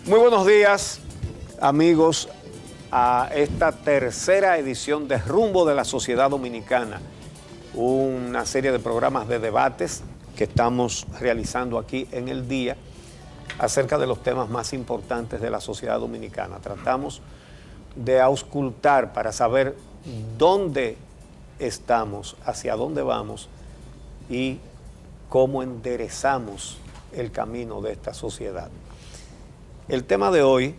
Muy buenos días, amigos, a esta tercera edición de Rumbo de la Sociedad Dominicana, una serie de programas de debates que estamos realizando aquí en el día acerca de los temas más importantes de la sociedad dominicana. Tratamos de auscultar para saber dónde estamos, hacia dónde vamos y cómo enderezamos el camino de esta sociedad. El tema de hoy,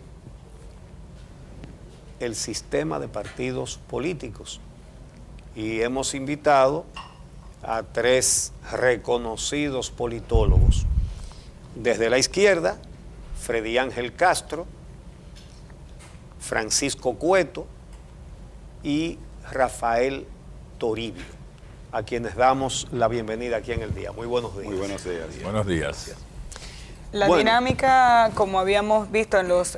el sistema de partidos políticos. Y hemos invitado a tres reconocidos politólogos. Desde la izquierda, Freddy Ángel Castro, Francisco Cueto y Rafael Toribio, a quienes damos la bienvenida aquí en el día. Muy buenos días. Muy buenos días. Buenos días. La dinámica, como habíamos visto en los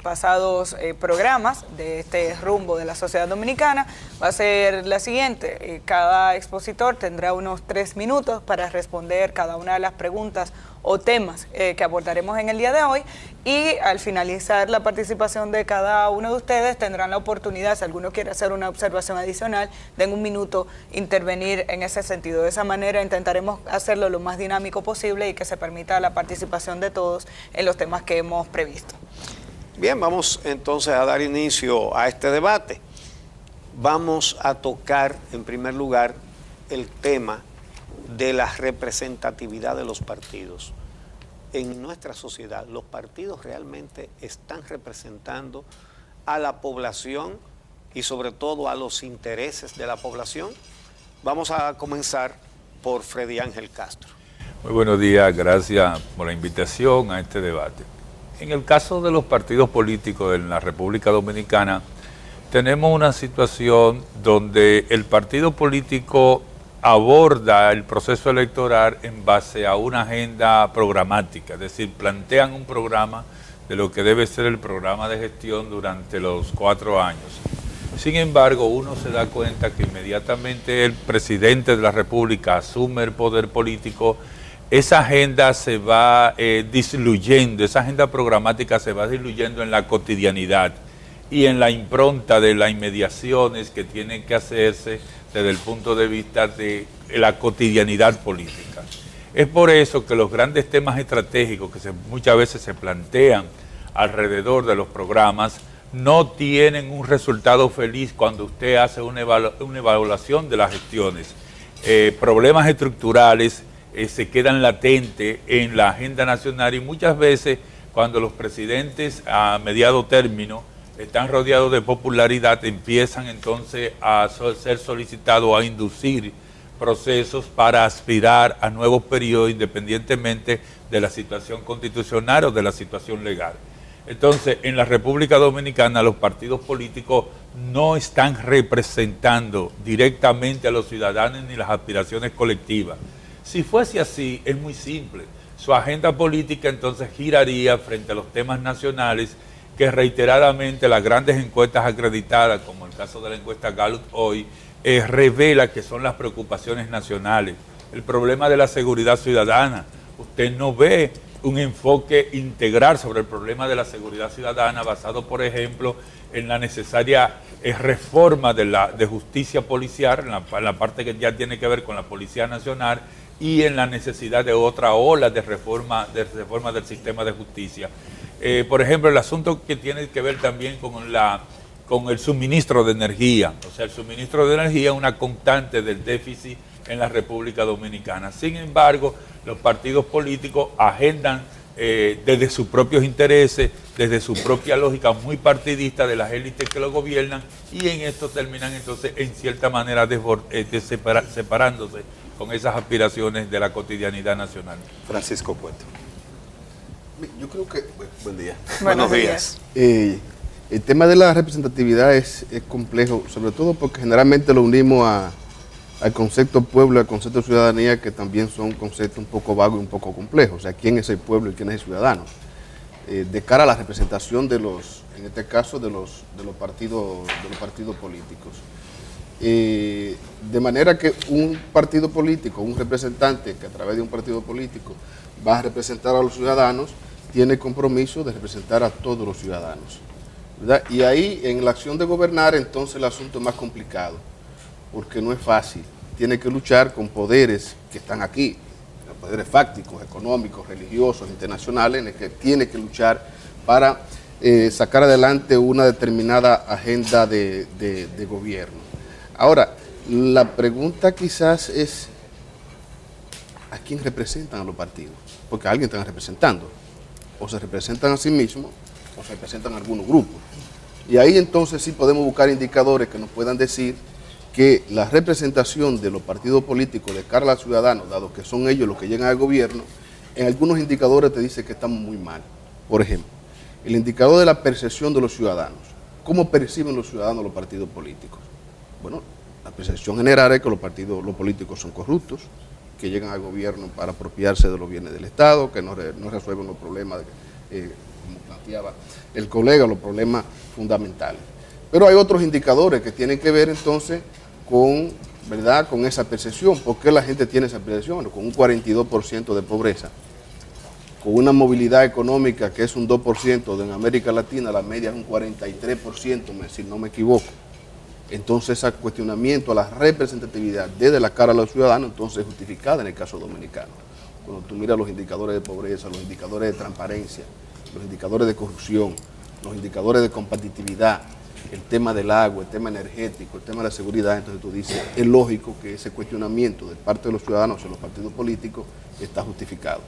pasados programas de este rumbo de la sociedad dominicana, va a ser la siguiente. Cada expositor tendrá unos 3 minutos para responder cada una de las preguntas o temas que abordaremos en el día de hoy, y al finalizar la participación de cada uno de ustedes tendrán la oportunidad, si alguno quiere hacer una observación adicional, de en un minuto intervenir en ese sentido. De esa manera intentaremos hacerlo lo más dinámico posible y que se permita la participación de todos en los temas que hemos previsto. Bien, vamos entonces a dar inicio a este debate. Vamos a tocar en primer lugar el tema de la representatividad de los partidos. En nuestra sociedad, ¿los partidos realmente están representando a la población y sobre todo a los intereses de la población? Vamos a comenzar por Freddy Ángel Castro. Muy buenos días, gracias por la invitación a este debate. En el caso de los partidos políticos en la República Dominicana, tenemos una situación donde el partido político aborda el proceso electoral en base a una agenda programática, es decir, plantean un programa de lo que debe ser el programa de gestión durante los 4 años. Sin embargo, uno se da cuenta que inmediatamente el presidente de la República asume el poder político, esa agenda se va diluyendo, esa agenda programática se va diluyendo en la cotidianidad y en la impronta de las inmediaciones que tienen que hacerse desde el punto de vista de la cotidianidad política. Es por eso que los grandes temas estratégicos que muchas veces se plantean alrededor de los programas no tienen un resultado feliz cuando usted hace una evaluación de las gestiones. Problemas estructurales se quedan latentes en la agenda nacional y muchas veces cuando los presidentes a mediado término están rodeados de popularidad, empiezan entonces a ser solicitados a inducir procesos para aspirar a nuevos periodos independientemente de la situación constitucional o de la situación legal. Entonces, en la República Dominicana los partidos políticos no están representando directamente a los ciudadanos ni las aspiraciones colectivas. Si fuese así, es muy simple. Su agenda política entonces giraría frente a los temas nacionales que reiteradamente las grandes encuestas acreditadas, como el caso de la encuesta Gallup hoy, revela que son las preocupaciones nacionales. El problema de la seguridad ciudadana. Usted no ve un enfoque integral sobre el problema de la seguridad ciudadana basado, por ejemplo, en la necesaria reforma de justicia policial, en la parte que ya tiene que ver con la Policía Nacional, y en la necesidad de otra ola de reforma del sistema de justicia. Por ejemplo, el asunto que tiene que ver también con el suministro de energía. O sea, el suministro de energía es una constante del déficit en la República Dominicana. Sin embargo, los partidos políticos agendan desde sus propios intereses, desde su propia lógica muy partidista de las élites que lo gobiernan, y en esto terminan entonces en cierta manera separándose con esas aspiraciones de la cotidianidad nacional. Francisco Cueto. Yo creo que... Buen día. Buenos días. El tema de la representatividad es complejo, sobre todo porque generalmente lo unimos al concepto pueblo, al concepto ciudadanía, que también son conceptos un poco vagos y un poco complejos. O sea, ¿quién es el pueblo y quién es el ciudadano? De cara a la representación de los, en este caso, de los partidos políticos. De manera que un partido político, un representante que a través de un partido político va a representar a los ciudadanos, tiene compromiso de representar a todos los ciudadanos, ¿verdad? Y ahí, en la acción de gobernar, entonces el asunto es más complicado, porque no es fácil. Tiene que luchar con poderes que están aquí, poderes fácticos, económicos, religiosos, internacionales, en el que tiene que luchar para sacar adelante una determinada agenda de gobierno. Ahora, la pregunta quizás es, ¿a quién representan a los partidos? Porque a alguien están representando. O se representan a sí mismos, o se representan a algunos grupos. Y ahí entonces sí podemos buscar indicadores que nos puedan decir que la representación de los partidos políticos de cara a los ciudadanos, dado que son ellos los que llegan al gobierno, en algunos indicadores te dice que estamos muy mal. Por ejemplo, el indicador de la percepción de los ciudadanos. ¿Cómo perciben los ciudadanos los partidos políticos? Bueno, la percepción general es que los políticos son corruptos, que llegan al gobierno para apropiarse de los bienes del Estado, que no resuelven los problemas, como planteaba el colega, los problemas fundamentales. Pero hay otros indicadores que tienen que ver entonces con, ¿verdad?, con esa percepción. ¿Por qué la gente tiene esa percepción? Con un 42% de pobreza, con una movilidad económica que es un 2%, en América Latina la media es un 43%, si no me equivoco. Entonces ese cuestionamiento a la representatividad desde la cara a los ciudadanos entonces es justificada en el caso dominicano. Cuando tú miras los indicadores de pobreza, los indicadores de transparencia, los indicadores de corrupción, los indicadores de competitividad, el tema del agua, el tema energético, el tema de la seguridad, entonces tú dices, es lógico que ese cuestionamiento de parte de los ciudadanos en los partidos políticos está justificado.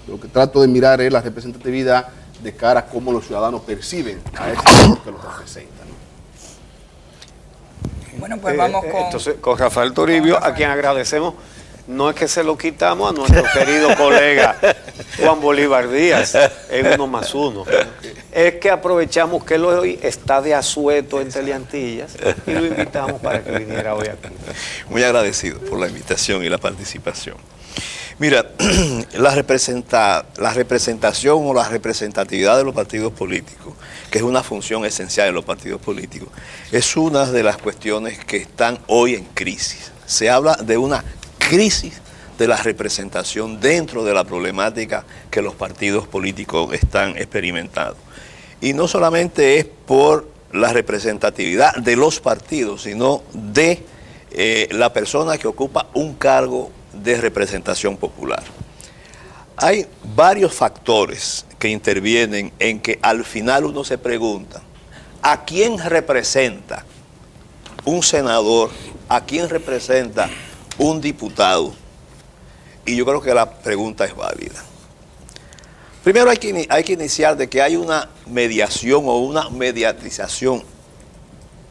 Lo que trato de mirar es la representatividad de cara a cómo los ciudadanos perciben a ese sector que los representa, ¿no? Bueno, pues vamos con... Entonces, con Rafael Toribio, a quien agradecemos, no es que se lo quitamos a nuestro querido colega Juan Bolívar Díaz en 1+1, es que aprovechamos que él hoy está de asueto en Teleantillas y lo invitamos para que viniera hoy aquí. Muy agradecido por la invitación y la participación. Mira, la representación o la representatividad de los partidos políticos, que es una función esencial de los partidos políticos, es una de las cuestiones que están hoy en crisis. Se habla de una crisis de la representación dentro de la problemática que los partidos políticos están experimentando. Y no solamente es por la representatividad de los partidos, sino de la persona que ocupa un cargo de representación popular. Hay varios factores que intervienen en que al final uno se pregunta, ¿a quién representa un senador? ¿A quién representa un diputado? Y yo creo que la pregunta es válida. Primero hay que iniciar de que hay una mediación o una mediatización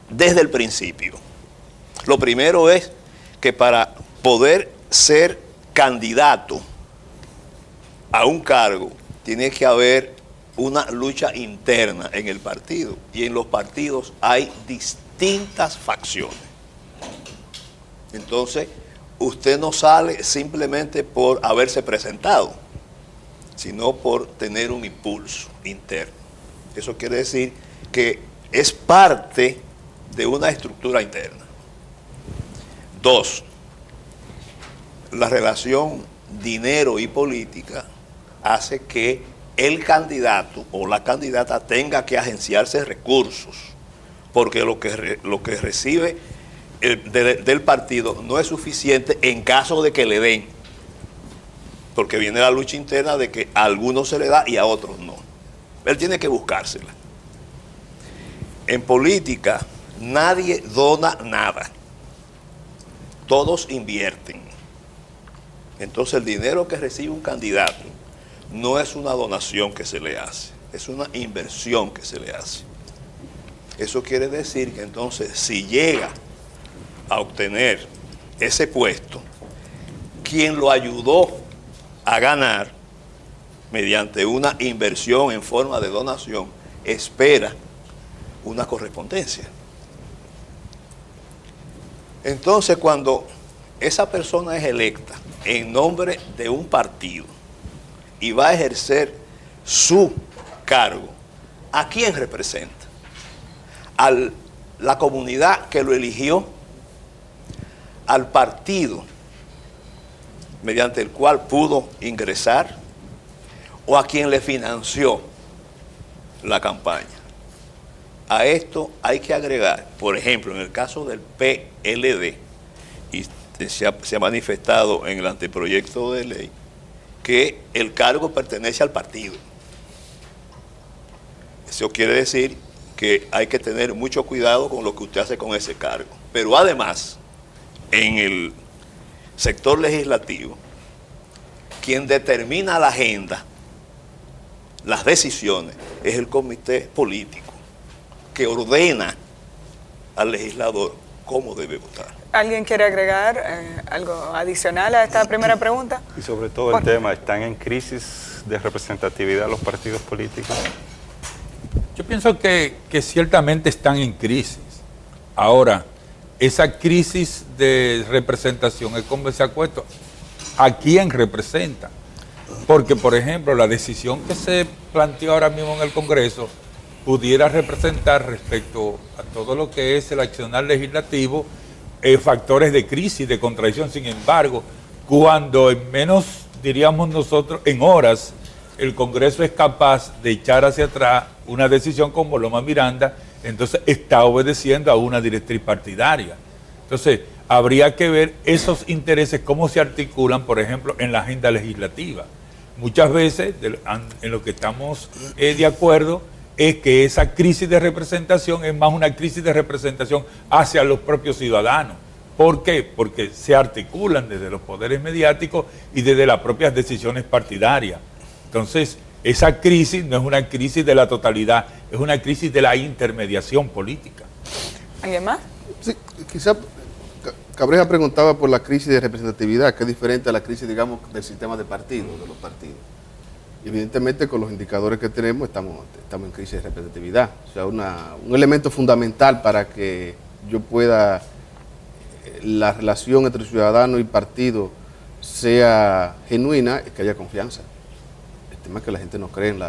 desde el principio. Lo primero es que para poder ser candidato a un cargo tiene que haber una lucha interna en el partido, y en los partidos hay distintas facciones. Entonces, usted no sale simplemente por haberse presentado, sino por tener un impulso interno. Eso quiere decir que es parte de una estructura interna. 2, la relación dinero y política hace que el candidato o la candidata tenga que agenciarse recursos, porque lo que recibe del partido no es suficiente en caso de que le den, porque viene la lucha interna de que a algunos se le da y a otros no. Él tiene que buscársela. En política nadie dona nada, todos invierten. Entonces el dinero que recibe un candidato no es una donación que se le hace, es una inversión que se le hace. Eso quiere decir que entonces si llega a obtener ese puesto, quien lo ayudó a ganar mediante una inversión en forma de donación, espera una correspondencia. Entonces cuando esa persona es electa en nombre de un partido y va a ejercer su cargo, ¿a quién representa? ¿A la comunidad que lo eligió? ¿Al partido mediante el cual pudo ingresar? o a quien le financió la campaña. A esto hay que agregar, por ejemplo, en el caso del PLD, y se ha manifestado en el anteproyecto de ley, que el cargo pertenece al partido. Eso quiere decir que hay que tener mucho cuidado con lo que usted hace con ese cargo. Pero además, en el sector legislativo, quien determina la agenda, las decisiones, es el comité político, que ordena al legislador cómo debe votar. ¿Alguien quiere agregar algo adicional a esta primera pregunta? Y sobre todo el tema, ¿están en crisis de representatividad los partidos políticos? Yo pienso que ciertamente están en crisis. Ahora, esa crisis de representación es como se ha puesto a quién representa. Porque, por ejemplo, la decisión que se planteó ahora mismo en el Congreso pudiera representar respecto a todo lo que es el accionar legislativo factores de crisis, de contradicción. Sin embargo, cuando en menos, diríamos nosotros, en horas, el Congreso es capaz de echar hacia atrás una decisión como Loma Miranda, entonces está obedeciendo a una directriz partidaria. Entonces, habría que ver esos intereses, cómo se articulan, por ejemplo, en la agenda legislativa. Muchas veces, en lo que estamos de acuerdo, es que esa crisis de representación es más una crisis de representación hacia los propios ciudadanos. ¿Por qué? Porque se articulan desde los poderes mediáticos y desde las propias decisiones partidarias. Entonces, esa crisis no es una crisis de la totalidad, es una crisis de la intermediación política. ¿Alguien más? Sí, quizá Cabreja preguntaba por la crisis de representatividad, que es diferente a la crisis, digamos, del sistema de partidos, de los partidos. Y evidentemente, con los indicadores que tenemos, estamos en crisis de representatividad. O sea, un elemento fundamental para que yo pueda, la relación entre ciudadano y partido sea genuina, es que haya confianza. El tema es que la gente no cree en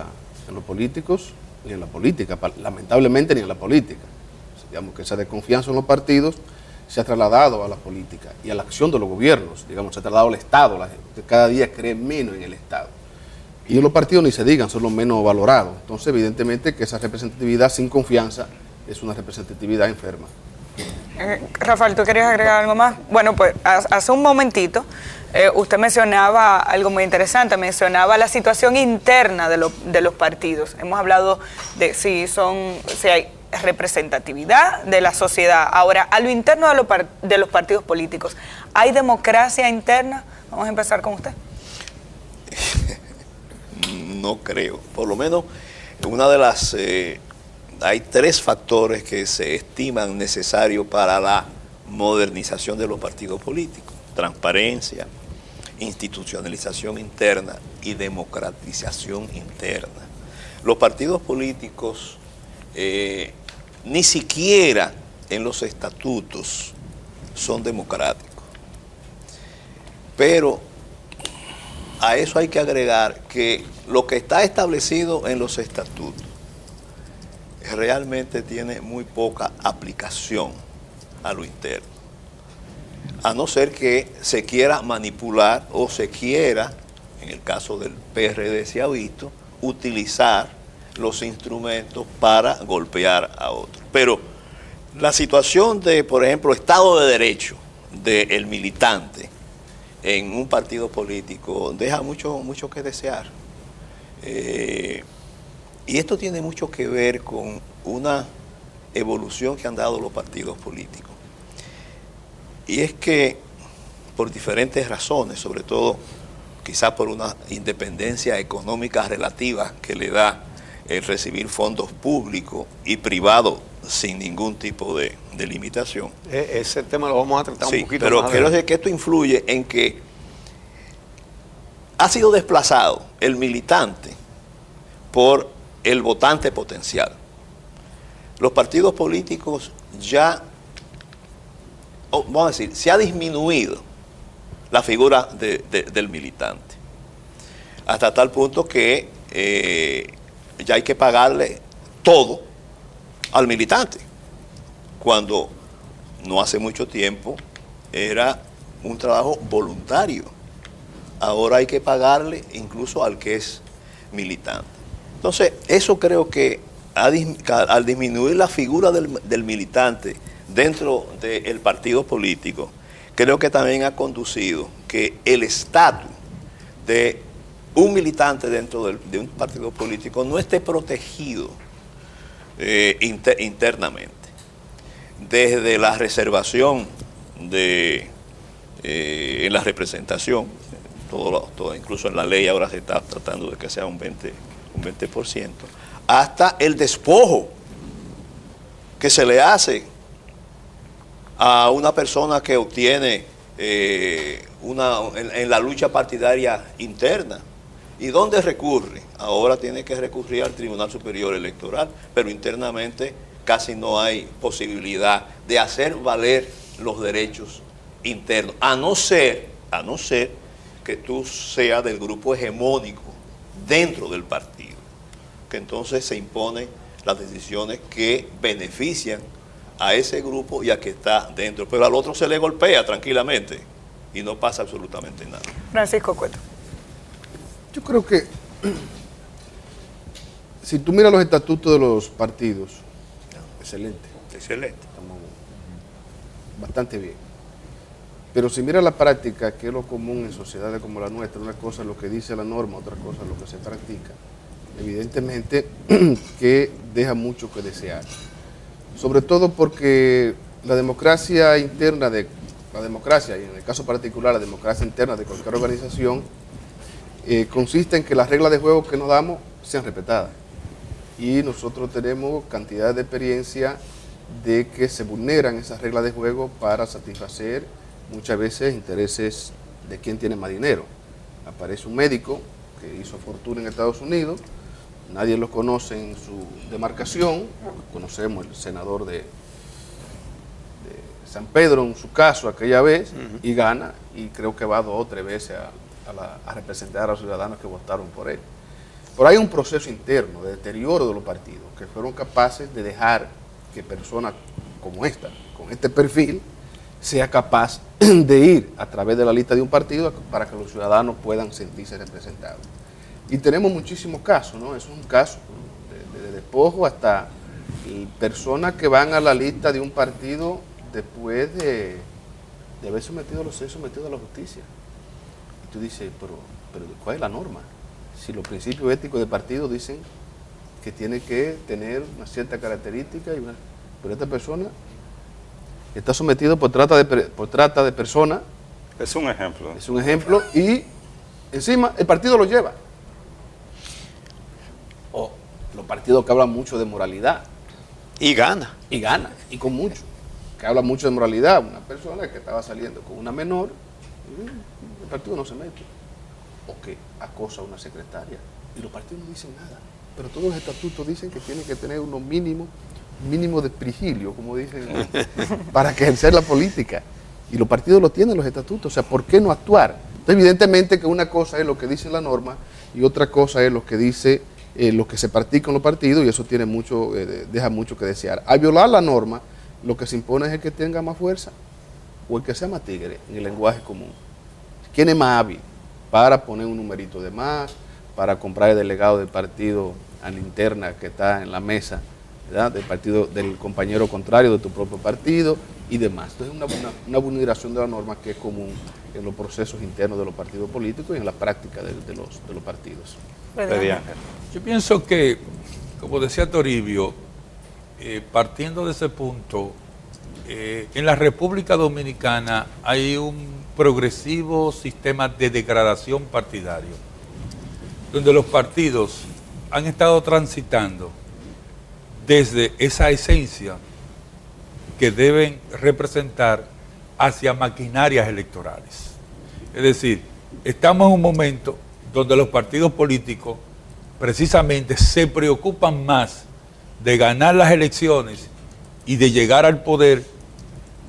los políticos ni en la política, lamentablemente ni en la política. O sea, digamos que esa desconfianza en los partidos se ha trasladado a la política y a la acción de los gobiernos, digamos, se ha trasladado al Estado. La gente cada día cree menos en el Estado. Y en los partidos ni se digan, son los menos valorados. Entonces, evidentemente que esa representatividad sin confianza es una representatividad enferma. Rafael, ¿tú querías agregar algo más? Bueno, pues hace un momentito usted mencionaba algo muy interesante, mencionaba la situación interna de los partidos. Hemos hablado de si hay representatividad de la sociedad. Ahora, a lo interno de los partidos políticos, ¿hay democracia interna? Vamos a empezar con usted. No creo. Por lo menos, hay 3 factores que se estiman necesarios para la modernización de los partidos políticos: transparencia, institucionalización interna y democratización interna. Los partidos políticos ni siquiera en los estatutos son democráticos. Pero a eso hay que agregar que lo que está establecido en los estatutos realmente tiene muy poca aplicación a lo interno. A no ser que se quiera manipular o se quiera, en el caso del PRD se ha visto, utilizar los instrumentos para golpear a otros. Pero la situación de, por ejemplo, Estado de Derecho del militante en un partido político deja mucho que desear. Y esto tiene mucho que ver con una evolución que han dado los partidos políticos. Y es que por diferentes razones, sobre todo quizás por una independencia económica relativa que le da el recibir fondos públicos y privados sin ningún tipo de limitación. Ese tema lo vamos a tratar un poquito pero más. Quiero decir que esto influye en que ha sido desplazado el militante por el votante potencial. Los partidos políticos ya, vamos a decir, se ha disminuido la figura del militante, hasta tal punto que ya hay que pagarle todo al militante, cuando no hace mucho tiempo era un trabajo voluntario. Ahora hay que pagarle incluso al que es militante. Entonces, eso creo que al disminuir la figura del militante dentro del partido político, creo que también ha conducido que el estatus de un militante dentro de un partido político no esté protegido internamente. Desde la reservación en la representación, todo, incluso en la ley ahora se está tratando de que sea un 20%, hasta el despojo que se le hace a una persona que obtiene en la lucha partidaria interna. ¿Y dónde recurre? Ahora tiene que recurrir al Tribunal Superior Electoral, pero internamente casi no hay posibilidad de hacer valer los derechos internos, a no ser que tú seas del grupo hegemónico dentro del partido, que entonces se imponen las decisiones que benefician a ese grupo y a que está dentro, pero al otro se le golpea tranquilamente y no pasa absolutamente nada. Francisco Cueto. Yo creo que si tú miras los estatutos de los partidos, excelente. Excelente. Estamos bastante bien. Pero si miras la práctica, que es lo común en sociedades como la nuestra, una cosa es lo que dice la norma, otra cosa es lo que se practica, evidentemente que deja mucho que desear. Sobre todo porque la democracia interna y en el caso particular la democracia interna de cualquier organización, consiste en que las reglas de juego que nos damos sean respetadas. Y nosotros tenemos cantidad de experiencia de que se vulneran esas reglas de juego para satisfacer muchas veces intereses de quien tiene más dinero. Aparece un médico que hizo fortuna en Estados Unidos, nadie lo conoce en su demarcación, conocemos el senador de San Pedro en su caso aquella vez, y gana, y creo que va 2 o 3 veces a representar a los ciudadanos que votaron por él. Pero hay un proceso interno de deterioro de los partidos que fueron capaces de dejar que personas como esta, con este perfil, sea capaz de ir a través de la lista de un partido para que los ciudadanos puedan sentirse representados. Y tenemos muchísimos casos, ¿no? Es un caso de despojo hasta personas que van a la lista de un partido después de haber sometido a la justicia. Y tú dices, pero ¿cuál es la norma? Si los principios éticos del partido dicen que tiene que tener una cierta característica, pero esta persona está sometido por trata de personas. Es un ejemplo. Es un ejemplo y encima el partido lo lleva. O los partidos que hablan mucho de moralidad. Y gana. Y gana, y con mucho. Que habla mucho de moralidad. Una persona que estaba saliendo con una menor, el partido no se mete. O que acosa a una secretaria. Y los partidos no dicen nada. Pero todos los estatutos dicen que tienen que tener unos mínimo de prigilio, como dicen, para que ejercer la política. Y los partidos lo tienen, los estatutos. O sea, ¿por qué no actuar? Entonces, evidentemente que una cosa es lo que dice la norma y otra cosa es lo que dice lo que se practica en los partidos, y eso tiene mucho, deja mucho que desear. Al violar la norma, lo que se impone es el que tenga más fuerza o el que sea más tigre en el lenguaje común. ¿Quién es más hábil para poner un numerito de más, para comprar el delegado del partido a la interna que está en la mesa, ¿verdad? Del partido del compañero contrario de tu propio partido y demás? Entonces es una vulneración de la norma que es común en los procesos internos de los partidos políticos y en la práctica de los partidos. Yo pienso que, como decía Toribio, partiendo de ese punto, en la República Dominicana hay un progresivo sistema de degradación partidario, donde los partidos han estado transitando desde esa esencia que deben representar hacia maquinarias electorales. Es decir, estamos en un momento donde los partidos políticos precisamente se preocupan más de ganar las elecciones y de llegar al poder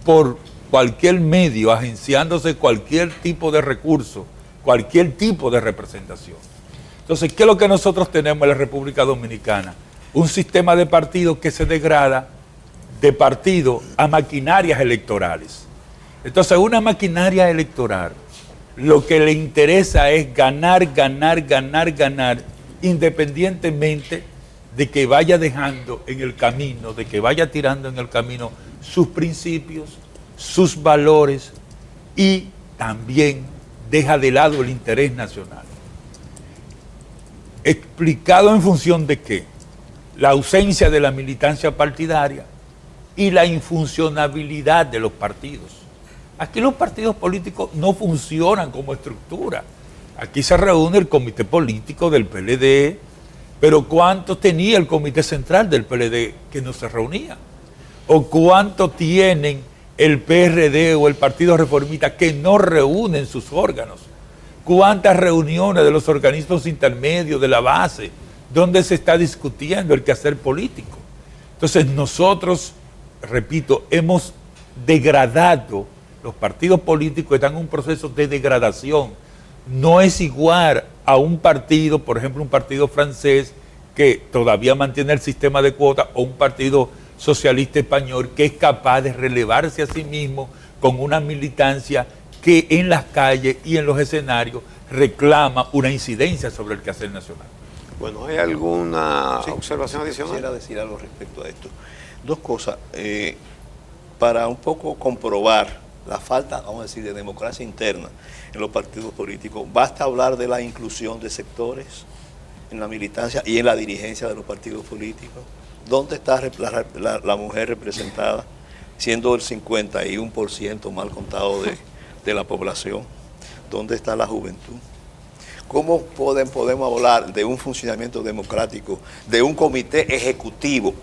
por cualquier medio, agenciándose cualquier tipo de recurso, cualquier tipo de representación. Entonces, ¿qué es lo que nosotros tenemos en la República Dominicana? Un sistema de partidos que se degrada de partido a maquinarias electorales. Entonces, una maquinaria electoral, lo que le interesa es ganar, ganar, ganar, ganar, independientemente de que vaya dejando en el camino, de que vaya tirando en el camino sus principios, sus valores y también deja de lado el interés nacional. Explicado en función de qué? La ausencia de la militancia partidaria y la infuncionabilidad de los partidos. Aquí los partidos políticos no funcionan como estructura. Aquí se reúne el comité político del PLD, pero ¿cuánto tenía el comité central del PLD que no se reunía? ¿O cuánto tienen el PRD o el Partido Reformista que no reúnen sus órganos? ¿Cuántas reuniones de los organismos intermedios, de la base, donde se está discutiendo el quehacer político? Entonces nosotros, repito, hemos degradado, los partidos políticos están en un proceso de degradación. No es igual a un partido, por ejemplo, un partido francés que todavía mantiene el sistema de cuotas, o un partido socialista español que es capaz de relevarse a sí mismo con una militancia que en las calles y en los escenarios reclama una incidencia sobre el quehacer nacional. Bueno, ¿hay alguna observación adicional? Quisiera decir algo respecto a esto. Dos cosas. Para un poco comprobar la falta, vamos a decir, de democracia interna en los partidos políticos, basta hablar de la inclusión de sectores en la militancia y en la dirigencia de los partidos políticos. ¿Dónde está la mujer representada, siendo el 51% mal contado de la población? ¿Dónde está la juventud? ¿Cómo podemos hablar de un funcionamiento democrático, de un comité ejecutivo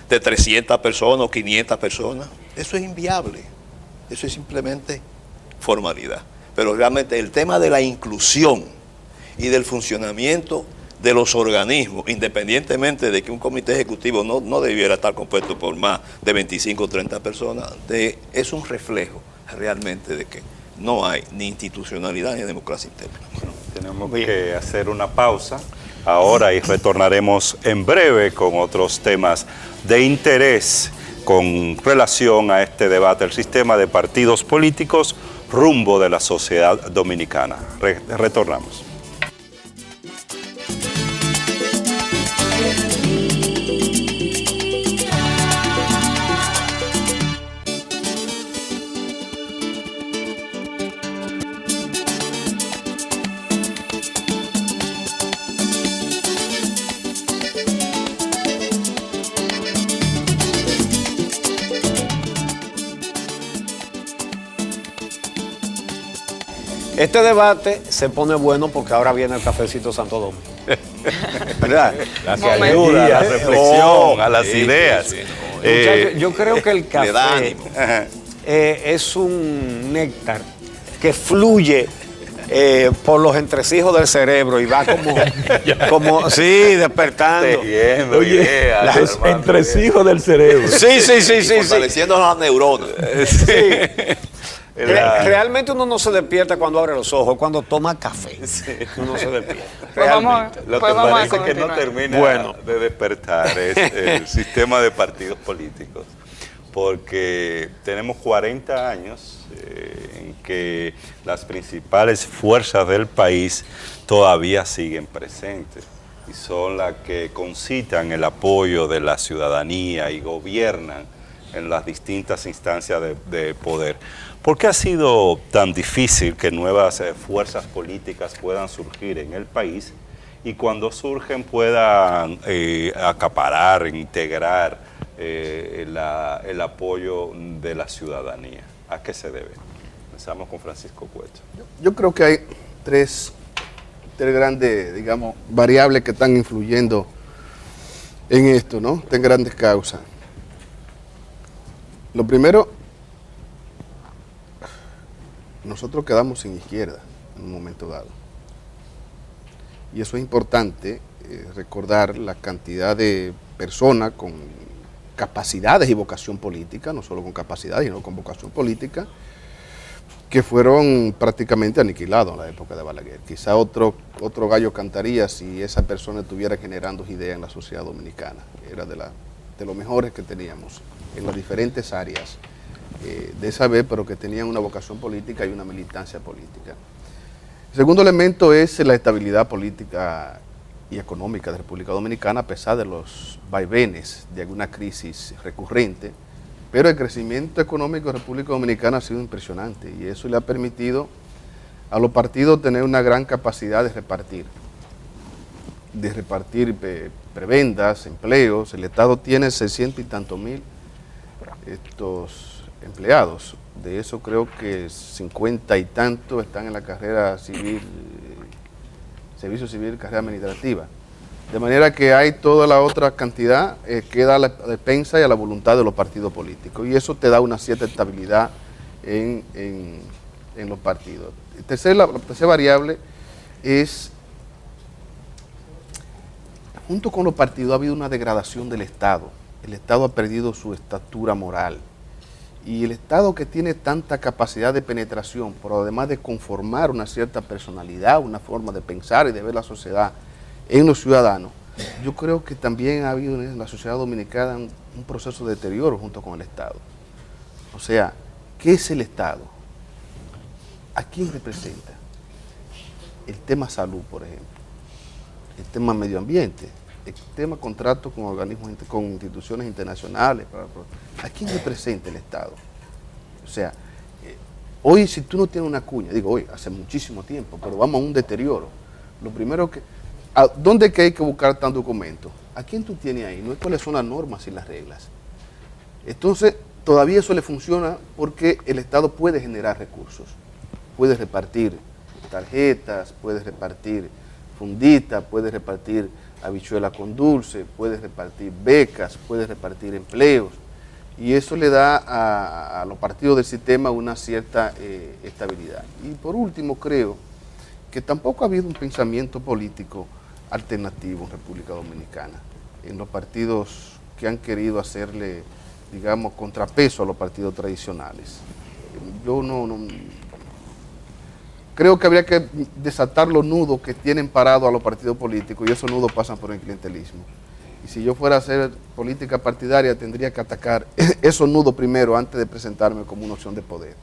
de 300 personas o 500 personas? Eso es inviable, eso es simplemente formalidad. Pero realmente el tema de la inclusión y del funcionamiento de los organismos, independientemente de que un comité ejecutivo no debiera estar compuesto por más de 25 o 30 personas, es un reflejo realmente de que no hay ni institucionalidad ni democracia interna. Bueno, tenemos que hacer una pausa ahora y retornaremos en breve con otros temas de interés con relación a este debate, el sistema de partidos políticos rumbo de la sociedad dominicana. Retornamos. Este debate se pone bueno porque ahora viene el cafecito Santo Domingo. ¿Verdad? La que ayuda a la reflexión, a las ideas. Muchachos, yo creo que el Le da café ánimo. es un néctar que fluye por los entresijos del cerebro y va como despertando. Oye, los entresijos del cerebro. Sí. Fortaleciendo las neuronas. Sí. Realmente uno no se despierta cuando abre los ojos, cuando toma café. Uno se despierta. Lo que parece que no termina de despertar es el sistema de partidos políticos, porque tenemos 40 años en que las principales fuerzas del país todavía siguen presentes y son las que concitan el apoyo de la ciudadanía y gobiernan en las distintas instancias de poder. ¿Por qué ha sido tan difícil que nuevas fuerzas políticas puedan surgir en el país y cuando surgen puedan acaparar, integrar el apoyo de la ciudadanía? ¿A qué se debe? Empezamos con Francisco Cueto. Yo creo que hay tres grandes, digamos, variables que están influyendo en esto, ¿no? En grandes causas. Lo primero, nosotros quedamos sin izquierda en un momento dado. Y eso es importante, recordar la cantidad de personas con capacidades y vocación política, no solo con capacidades, sino con vocación política, que fueron prácticamente aniquilados en la época de Balaguer. Quizá otro gallo cantaría si esa persona estuviera generando ideas en la sociedad dominicana. Era de los mejores que teníamos en las diferentes áreas de esa vez, pero que tenían una vocación política y una militancia política. El segundo elemento es la estabilidad política y económica de República Dominicana, a pesar de los vaivenes de alguna crisis recurrente, pero el crecimiento económico de República Dominicana ha sido impresionante y eso le ha permitido a los partidos tener una gran capacidad de repartir prebendas, empleos. El Estado tiene 600 y tantos mil empleados. De eso creo que 50 y tantos están en la carrera civil, servicio civil, carrera administrativa. De manera que hay toda la otra cantidad queda a la despensa y a la voluntad de los partidos políticos. Y eso te da una cierta estabilidad en los partidos. La tercera variable es, junto con los partidos ha habido una degradación del Estado. El Estado ha perdido su estatura moral. Y el Estado, que tiene tanta capacidad de penetración, pero además de conformar una cierta personalidad, una forma de pensar y de ver la sociedad en los ciudadanos, yo creo que también ha habido en la sociedad dominicana un proceso de deterioro junto con el Estado. O sea, ¿qué es el Estado? ¿A quién representa? El tema salud, por ejemplo, el tema medio ambiente, el tema contratos con organismos, con instituciones internacionales. ¿A quién representa el Estado? O sea, hoy si tú no tienes una cuña, digo hoy, hace muchísimo tiempo, pero vamos a un deterioro. Lo primero que, ¿dónde es que hay que buscar tan documentos? ¿A quién tú tienes ahí? No es cuáles son las normas y las reglas. Entonces, todavía eso le funciona porque el Estado puede generar recursos, puede repartir tarjetas, puede repartir funditas, puede repartir habichuela con dulce, puede repartir becas, puede repartir empleos, y eso le da a los partidos del sistema una cierta estabilidad. Y por último, creo que tampoco ha habido un pensamiento político alternativo en República Dominicana, en los partidos que han querido hacerle, digamos, contrapeso a los partidos tradicionales. Yo creo que habría que desatar los nudos que tienen parados a los partidos políticos, y esos nudos pasan por el clientelismo. Y si yo fuera a hacer política partidaria, tendría que atacar esos nudos primero antes de presentarme como una opción de poder.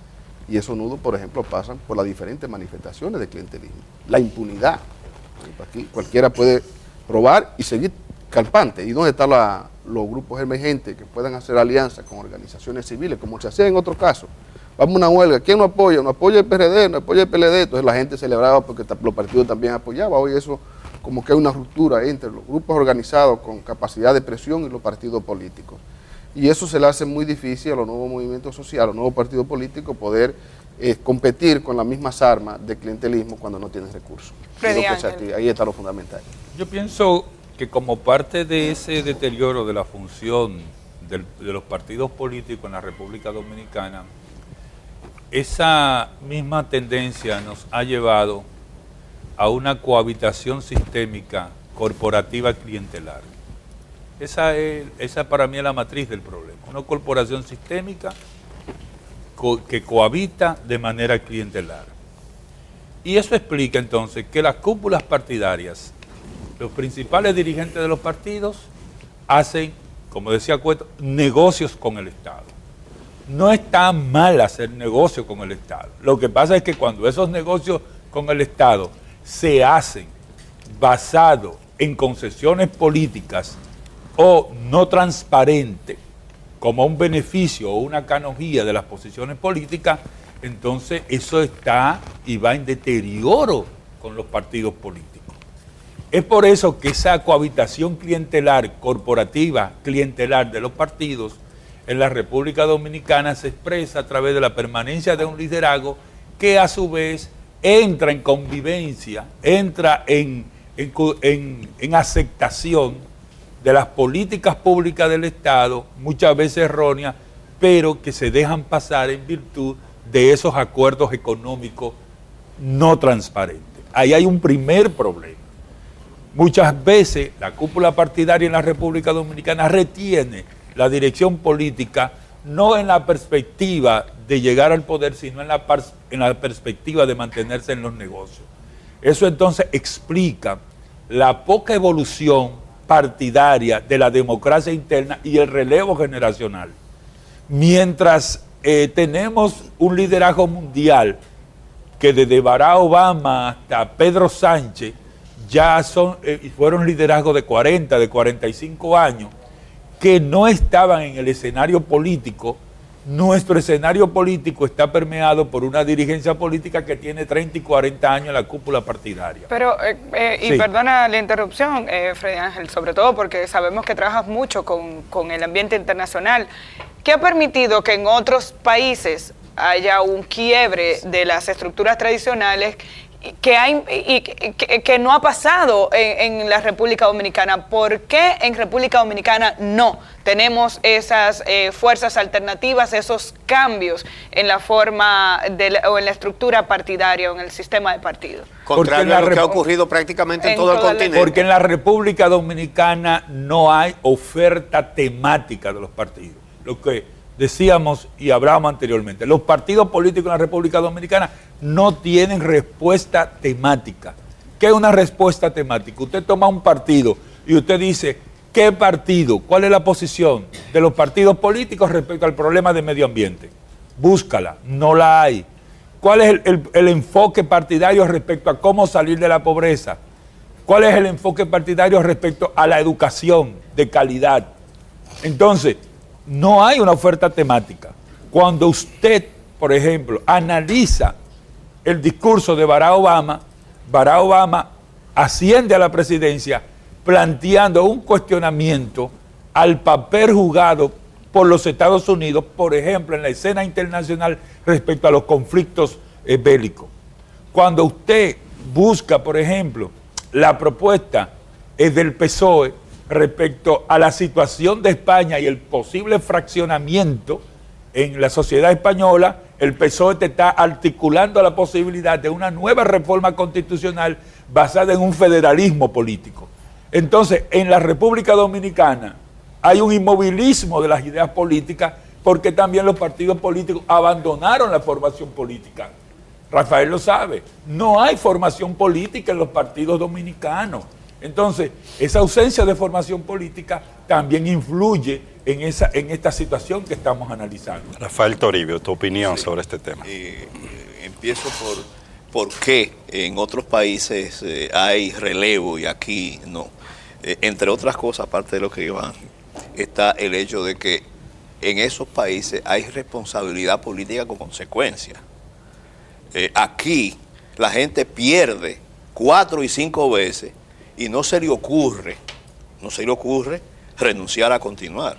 Y esos nudos, por ejemplo, pasan por las diferentes manifestaciones de clientelismo. La impunidad. Aquí cualquiera puede probar y seguir calpante. ¿Y dónde están los grupos emergentes que puedan hacer alianzas con organizaciones civiles, como se hacía en otro caso? Vamos a una huelga, ¿quién nos apoya? Nos apoya el PRD, nos apoya el PLD. Entonces la gente celebraba porque los partidos también apoyaban. Hoy eso como que hay una ruptura entre los grupos organizados con capacidad de presión y los partidos políticos. Y eso se le hace muy difícil a los nuevos movimientos sociales, a los nuevos partidos políticos poder competir con las mismas armas de clientelismo cuando no tienen recursos. Ahí está lo fundamental. Yo pienso que como parte de ese deterioro de la función de los partidos políticos en la República Dominicana, esa misma tendencia nos ha llevado a una cohabitación sistémica corporativa clientelar. Esa para mí es la matriz del problema. Una corporación sistémica que cohabita de manera clientelar. Y eso explica entonces que las cúpulas partidarias, los principales dirigentes de los partidos, hacen, como decía Cueto, negocios con el Estado. No está mal hacer negocio con el Estado. Lo que pasa es que cuando esos negocios con el Estado se hacen basados en concesiones políticas o no transparentes, como un beneficio o una canonjía de las posiciones políticas, entonces eso está y va en deterioro con los partidos políticos. Es por eso que esa cohabitación clientelar, corporativa, clientelar de los partidos en la República Dominicana se expresa a través de la permanencia de un liderazgo que a su vez entra en convivencia, entra en aceptación de las políticas públicas del Estado, muchas veces erróneas, pero que se dejan pasar en virtud de esos acuerdos económicos no transparentes. Ahí hay un primer problema. Muchas veces la cúpula partidaria en la República Dominicana retiene la dirección política no en la perspectiva de llegar al poder, sino en la perspectiva de mantenerse en los negocios. Eso entonces explica la poca evolución partidaria de la democracia interna y el relevo generacional. Mientras tenemos un liderazgo mundial que desde Barack Obama hasta Pedro Sánchez ya fueron liderazgos de 40, de 45 años, que no estaban en el escenario político. Nuestro escenario político está permeado por una dirigencia política que tiene 30 y 40 años en la cúpula partidaria. Pero, y Sí. perdona la interrupción, Freddy Ángel, sobre todo porque sabemos que trabajas mucho con el ambiente internacional. ¿Qué ha permitido que en otros países haya un quiebre de las estructuras tradicionales que no ha pasado en la República Dominicana? ¿Por qué en República Dominicana no tenemos esas fuerzas alternativas, esos cambios en la forma o en la estructura partidaria o en el sistema de partidos? Contrario a lo que ha ocurrido prácticamente en todo el continente. Porque en la República Dominicana no hay oferta temática de los partidos. Lo que decíamos y hablábamos anteriormente, los partidos políticos en la República Dominicana no tienen respuesta temática. ¿Qué es una respuesta temática? Usted toma un partido y usted dice, ¿qué partido? ¿Cuál es la posición de los partidos políticos respecto al problema de medio ambiente? Búscala, no la hay. ¿Cuál es el enfoque partidario respecto a cómo salir de la pobreza? ¿Cuál es el enfoque partidario respecto a la educación de calidad? Entonces, no hay una oferta temática. Cuando usted, por ejemplo, analiza el discurso de Barack Obama asciende a la presidencia planteando un cuestionamiento al papel jugado por los Estados Unidos, por ejemplo, en la escena internacional respecto a los conflictos bélicos. Cuando usted busca, por ejemplo, la propuesta del PSOE respecto a la situación de España y el posible fraccionamiento en la sociedad española, el PSOE te está articulando la posibilidad de una nueva reforma constitucional basada en un federalismo político. Entonces, en la República Dominicana hay un inmovilismo de las ideas políticas porque también los partidos políticos abandonaron la formación política. Rafael lo sabe, no hay formación política en los partidos dominicanos. Entonces, esa ausencia de formación política también influye en esta situación que estamos analizando. Rafael Toribio, tu opinión sobre este tema. Empiezo por qué en otros países hay relevo y aquí no. Entre otras cosas, aparte de lo que Iván, está el hecho de que en esos países hay responsabilidad política con consecuencia. Aquí la gente pierde 4 y 5 veces y no se le ocurre renunciar a continuar.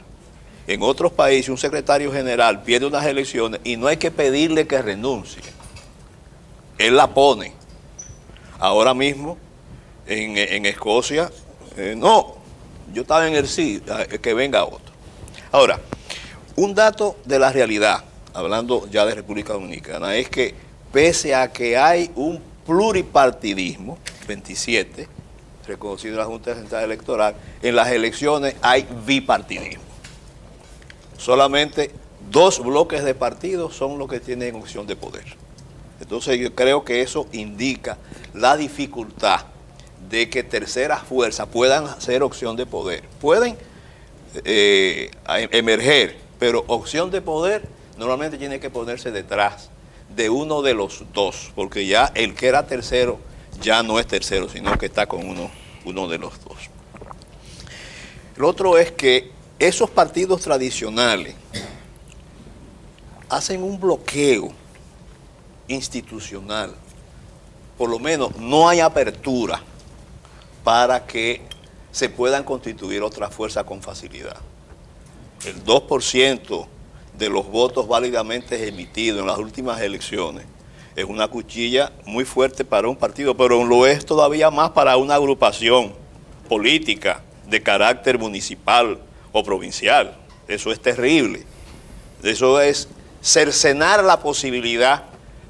En otros países un secretario general pierde unas elecciones y no hay que pedirle que renuncie. Él la pone. Ahora mismo en Escocia, no, yo estaba en el sí, que venga otro. Ahora, un dato de la realidad, hablando ya de República Dominicana, es que pese a que hay un pluripartidismo, 27, reconocido en la Junta Central Electoral, en las elecciones hay bipartidismo. Solamente 2 bloques de partidos son los que tienen opción de poder. Entonces yo creo que eso indica la dificultad de que terceras fuerzas puedan hacer opción de poder. Pueden emerger, pero opción de poder normalmente tiene que ponerse detrás de uno de los dos, porque ya el que era tercero ya no es tercero, sino que está con uno de los dos. Lo otro es que esos partidos tradicionales hacen un bloqueo institucional. Por lo menos no hay apertura para que se puedan constituir otras fuerzas con facilidad. El 2% de los votos válidamente emitidos en las últimas elecciones es una cuchilla muy fuerte para un partido, pero lo es todavía más para una agrupación política de carácter municipal o provincial. Eso es terrible. Eso es cercenar la posibilidad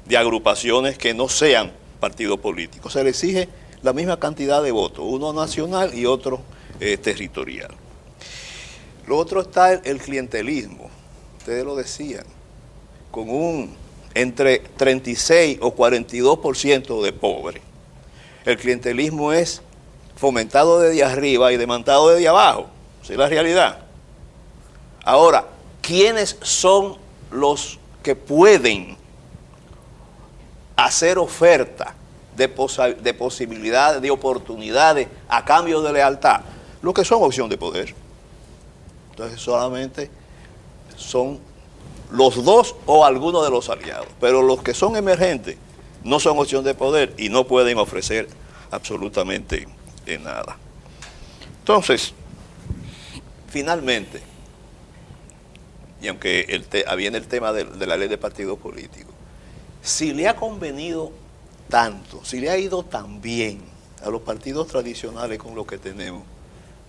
de agrupaciones que no sean partidos políticos. Se le exige la misma cantidad de votos, uno nacional y otro territorial. Lo otro está el clientelismo, ustedes lo decían, con entre 36 o 42% de pobres. El clientelismo es fomentado desde arriba y demandado desde abajo, esa es la realidad. Ahora, ¿quiénes son los que pueden hacer oferta de posibilidades, de oportunidades a cambio de lealtad, lo que son opción de poder. Entonces solamente son los dos o algunos de los aliados, pero los que son emergentes no son opción de poder y no pueden ofrecer absolutamente nada. Entonces, finalmente, y aunque viene el tema de la ley de partidos políticos, si le ha convenido tanto, si le ha ido tan bien a los partidos tradicionales con lo que tenemos,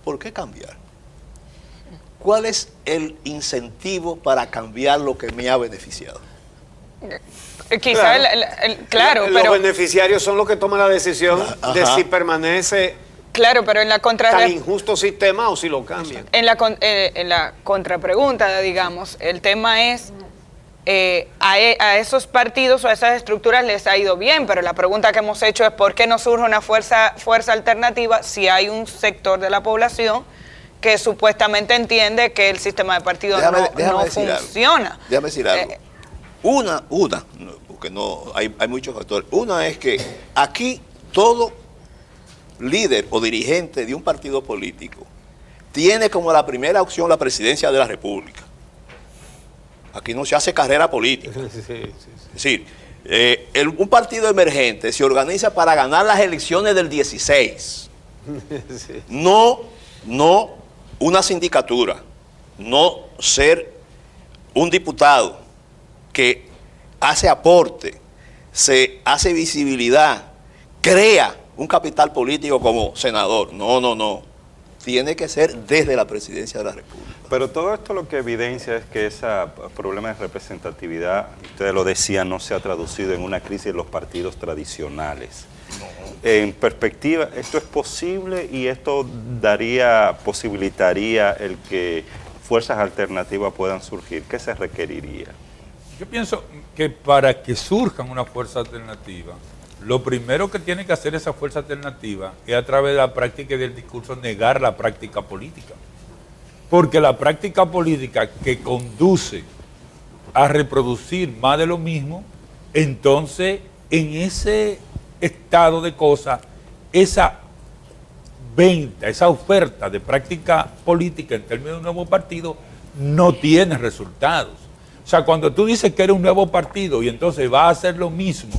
¿por qué cambiar? ¿Cuál es el incentivo para cambiar lo que me ha beneficiado? Quizá, claro, los pero beneficiarios son los que toman la decisión de si permanece claro, pero en la tan injusto sistema o si lo cambian. En la contrapregunta, digamos, el tema es a esos partidos o a esas estructuras les ha ido bien, pero la pregunta que hemos hecho es ¿por qué no surge una fuerza alternativa si hay un sector de la población que supuestamente entiende que el sistema de partidos no funciona? Déjame decir algo. Una, porque no hay muchos factores. Una es que aquí todo líder o dirigente de un partido político tiene como la primera opción la presidencia de la República. Aquí no se hace carrera política. Es decir, un partido emergente se organiza para ganar las elecciones del 16. No una sindicatura, no ser un diputado que hace aporte, se hace visibilidad, crea un capital político como senador. No. Tiene que ser desde la presidencia de la República. Pero todo esto lo que evidencia es que ese problema de representatividad, ustedes lo decían, no se ha traducido en una crisis de los partidos tradicionales. No. En perspectiva, esto es posible y esto posibilitaría el que fuerzas alternativas puedan surgir. ¿Qué se requeriría? Yo pienso que para que surjan una fuerza alternativa, lo primero que tiene que hacer esa fuerza alternativa es a través de la práctica y del discurso negar la práctica política. Porque la práctica política que conduce a reproducir más de lo mismo, entonces en ese estado de cosas, esa venta, esa oferta de práctica política en términos de un nuevo partido no tiene resultados. O sea, cuando tú dices que eres un nuevo partido y entonces vas a hacer lo mismo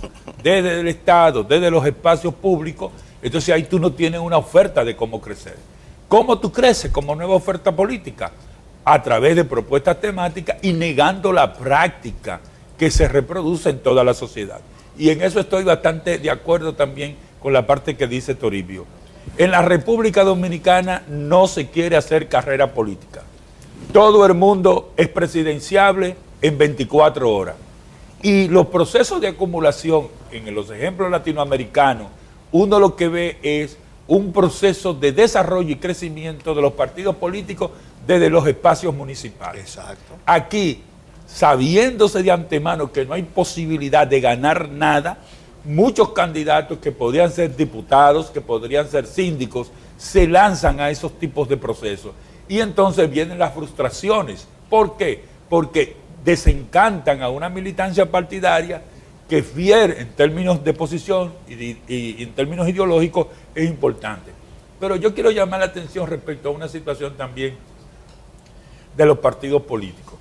desde el Estado, desde los espacios públicos, entonces ahí tú no tienes una oferta de cómo crecer. ¿Cómo tú creces como nueva oferta política? A través de propuestas temáticas y negando la práctica que se reproduce en toda la sociedad. Y en eso estoy bastante de acuerdo también con la parte que dice Toribio. En la República Dominicana no se quiere hacer carrera política. Todo el mundo es presidenciable en 24 horas. Y los procesos de acumulación, en los ejemplos latinoamericanos, uno lo que ve es un proceso de desarrollo y crecimiento de los partidos políticos desde los espacios municipales. Exacto. Aquí, sabiéndose de antemano que no hay posibilidad de ganar nada, muchos candidatos que podrían ser diputados, que podrían ser síndicos, se lanzan a esos tipos de procesos. Y entonces vienen las frustraciones. ¿Por qué? Porque desencantan a una militancia partidaria que fiel en términos de posición y en términos ideológicos es importante. Pero yo quiero llamar la atención respecto a una situación también de los partidos políticos.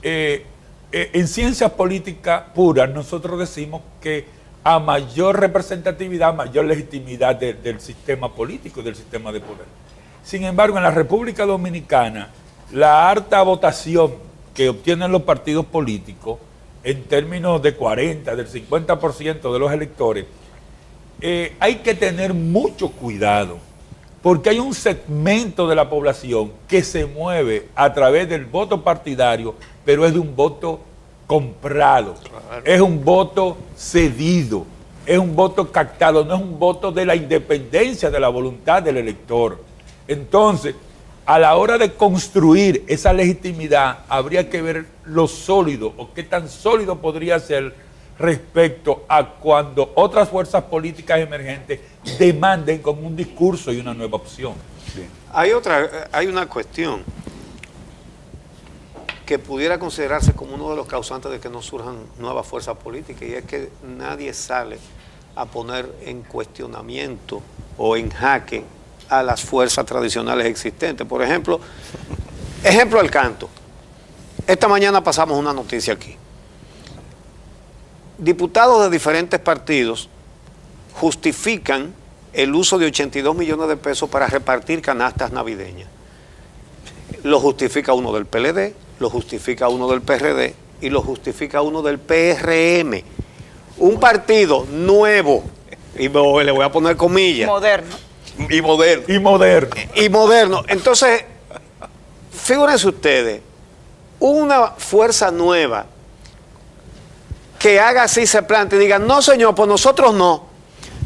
En ciencias políticas puras nosotros decimos que a mayor representatividad, mayor legitimidad del sistema político, del sistema de poder. Sin embargo, en la República Dominicana, la alta votación que obtienen los partidos políticos, en términos de 40, del 50% de los electores, hay que tener mucho cuidado, porque hay un segmento de la población que se mueve a través del voto partidario, pero es de un voto comprado, claro. Es un voto cedido, es un voto captado, no es un voto de la independencia de la voluntad del elector. Entonces, a la hora de construir esa legitimidad, habría que ver lo sólido o qué tan sólido podría ser respecto a cuando otras fuerzas políticas emergentes demanden con un discurso y una nueva opción. Bien. Hay una cuestión que pudiera considerarse como uno de los causantes de que no surjan nuevas fuerzas políticas, y es que nadie sale a poner en cuestionamiento o en jaque a las fuerzas tradicionales existentes. Por ejemplo del canto. Esta mañana pasamos una noticia aquí. Diputados de diferentes partidos justifican el uso de 82 millones de pesos para repartir canastas navideñas. Lo justifica uno del PLD, lo justifica uno del PRD y lo justifica uno del PRM. Un partido nuevo, y le voy a poner comillas. Moderno. Y moderno. Y moderno. Entonces, figúrense ustedes, una fuerza nueva que haga así, se plante y diga, no señor, pues nosotros no.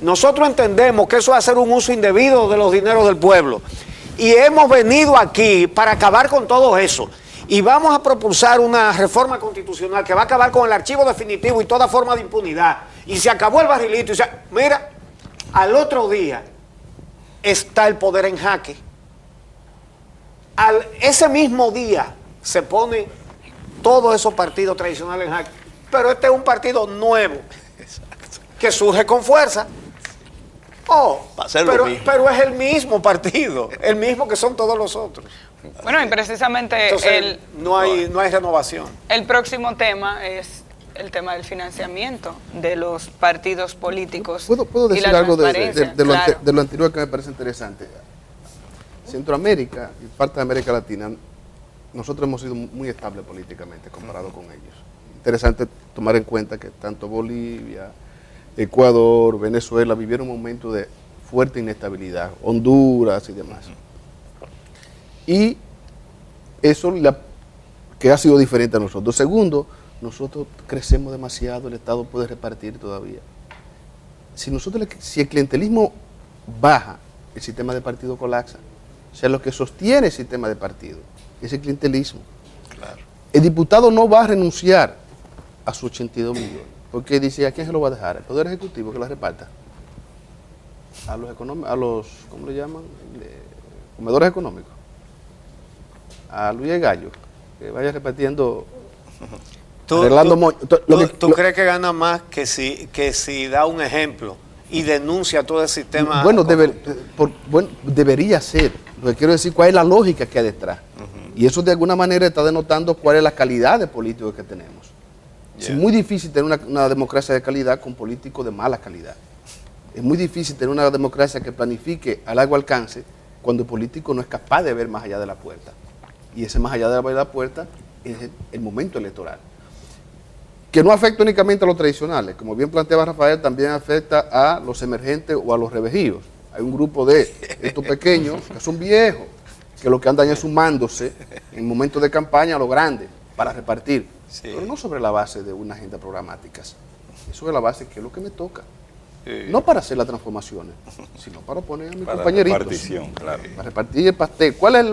Nosotros entendemos que eso es hacer un uso indebido de los dineros del pueblo. Y hemos venido aquí para acabar con todo eso. Y vamos a propulsar una reforma constitucional que va a acabar con el archivo definitivo y toda forma de impunidad. Y se acabó el barrilito. Mira, al otro día está el poder en jaque. Ese mismo día se pone todos esos partidos tradicionales en jaque. Pero este es un partido nuevo que surge con fuerza. Pero es el mismo partido, el mismo que son todos los otros. Bueno, y precisamente entonces, no hay renovación. El próximo tema es el tema del financiamiento de los partidos políticos. ¿Puedo decir algo de lo anterior que me parece interesante? Centroamérica y parte de América Latina, nosotros hemos sido muy estables políticamente comparado con ellos. Interesante tomar en cuenta que tanto Bolivia, Ecuador, Venezuela vivieron un momento de fuerte inestabilidad, Honduras y demás. Y eso que ha sido diferente a nosotros. Segundo, nosotros crecemos demasiado, el Estado puede repartir todavía. Si el clientelismo baja, el sistema de partido colapsa. O sea, lo que sostiene el sistema de partido es el clientelismo. Claro. El diputado no va a renunciar a sus 82 millones. Porque dice, ¿a quién se lo va a dejar? ¿Al Poder Ejecutivo que la reparta? A los ¿cómo le llaman? Comedores económicos. A Luis Gallo, que vaya repartiendo, arreglando ¿Tú crees que gana más que si da un ejemplo y denuncia todo el sistema? Bueno, debería ser. Lo que quiero decir, ¿cuál es la lógica que hay detrás? Y eso de alguna manera está denotando cuál es la calidad de políticos que tenemos. Es muy difícil tener una democracia de calidad con políticos de mala calidad. Es muy difícil tener una democracia que planifique a largo alcance cuando el político no es capaz de ver más allá de la puerta. Y ese más allá de la puerta es el momento electoral. Que no afecta únicamente a los tradicionales. Como bien planteaba Rafael, también afecta a los emergentes o a los revejíos. Hay un grupo de estos pequeños que son viejos, que lo que andan es sumándose en momentos de campaña a los grandes para repartir. Sí. Pero no sobre la base de una agenda programática, es sobre la base de qué es lo que me toca. Sí. No para hacer las transformaciones, sino para poner a mis compañeritos. Repartición, claro. Para repartir el pastel. ¿Cuál es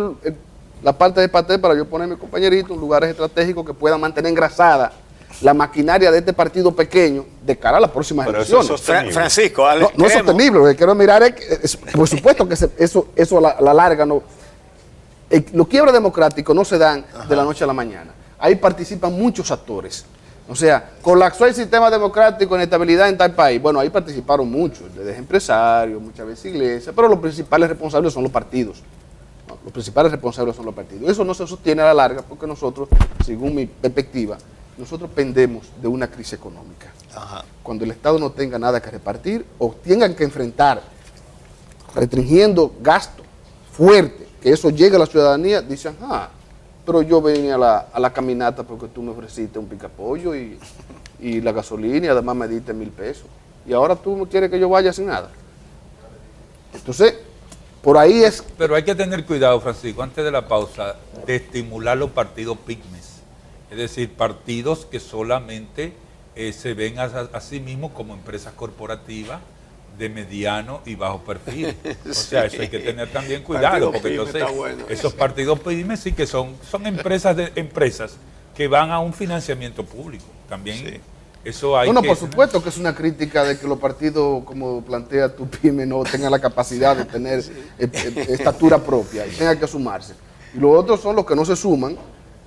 la parte del pastel para yo poner a mis compañeritos en lugares estratégicos que puedan mantener engrasada la maquinaria de este partido pequeño de cara a las próximas elecciones? Francisco, no es sostenible. Lo que quiero mirar es por supuesto que eso a la larga no. Los quiebres democráticos no se dan de la noche a la mañana. Ahí participan muchos actores. O sea, colapsó el sistema democrático en estabilidad en tal país. Bueno, ahí participaron muchos, desde empresarios, muchas veces iglesias, pero los principales responsables son los partidos. ¿No? Los principales responsables son los partidos. Eso no se sostiene a la larga porque nosotros, según mi perspectiva, nosotros pendemos de una crisis económica. Ajá. Cuando el Estado no tenga nada que repartir o tengan que enfrentar restringiendo gastos fuertes, que eso llegue a la ciudadanía, dicen, pero yo venía a la caminata porque tú me ofreciste un picapollo y la gasolina y además me diste 1,000 pesos. Y ahora tú no quieres que yo vaya sin nada. Entonces, por ahí es... Pero hay que tener cuidado, Francisco, antes de la pausa, de estimular los partidos pigmes. Es decir, partidos que solamente se ven a sí mismos como empresas corporativas de mediano y bajo perfil. O sea, eso hay que tener también cuidado, porque entonces esos partidos pymes sí que son empresas que van a un financiamiento público. También eso hay por supuesto que es una crítica de que los partidos, como plantea tu pyme, no tengan la capacidad de tener estatura propia y tengan que sumarse. Y los otros son los que no se suman.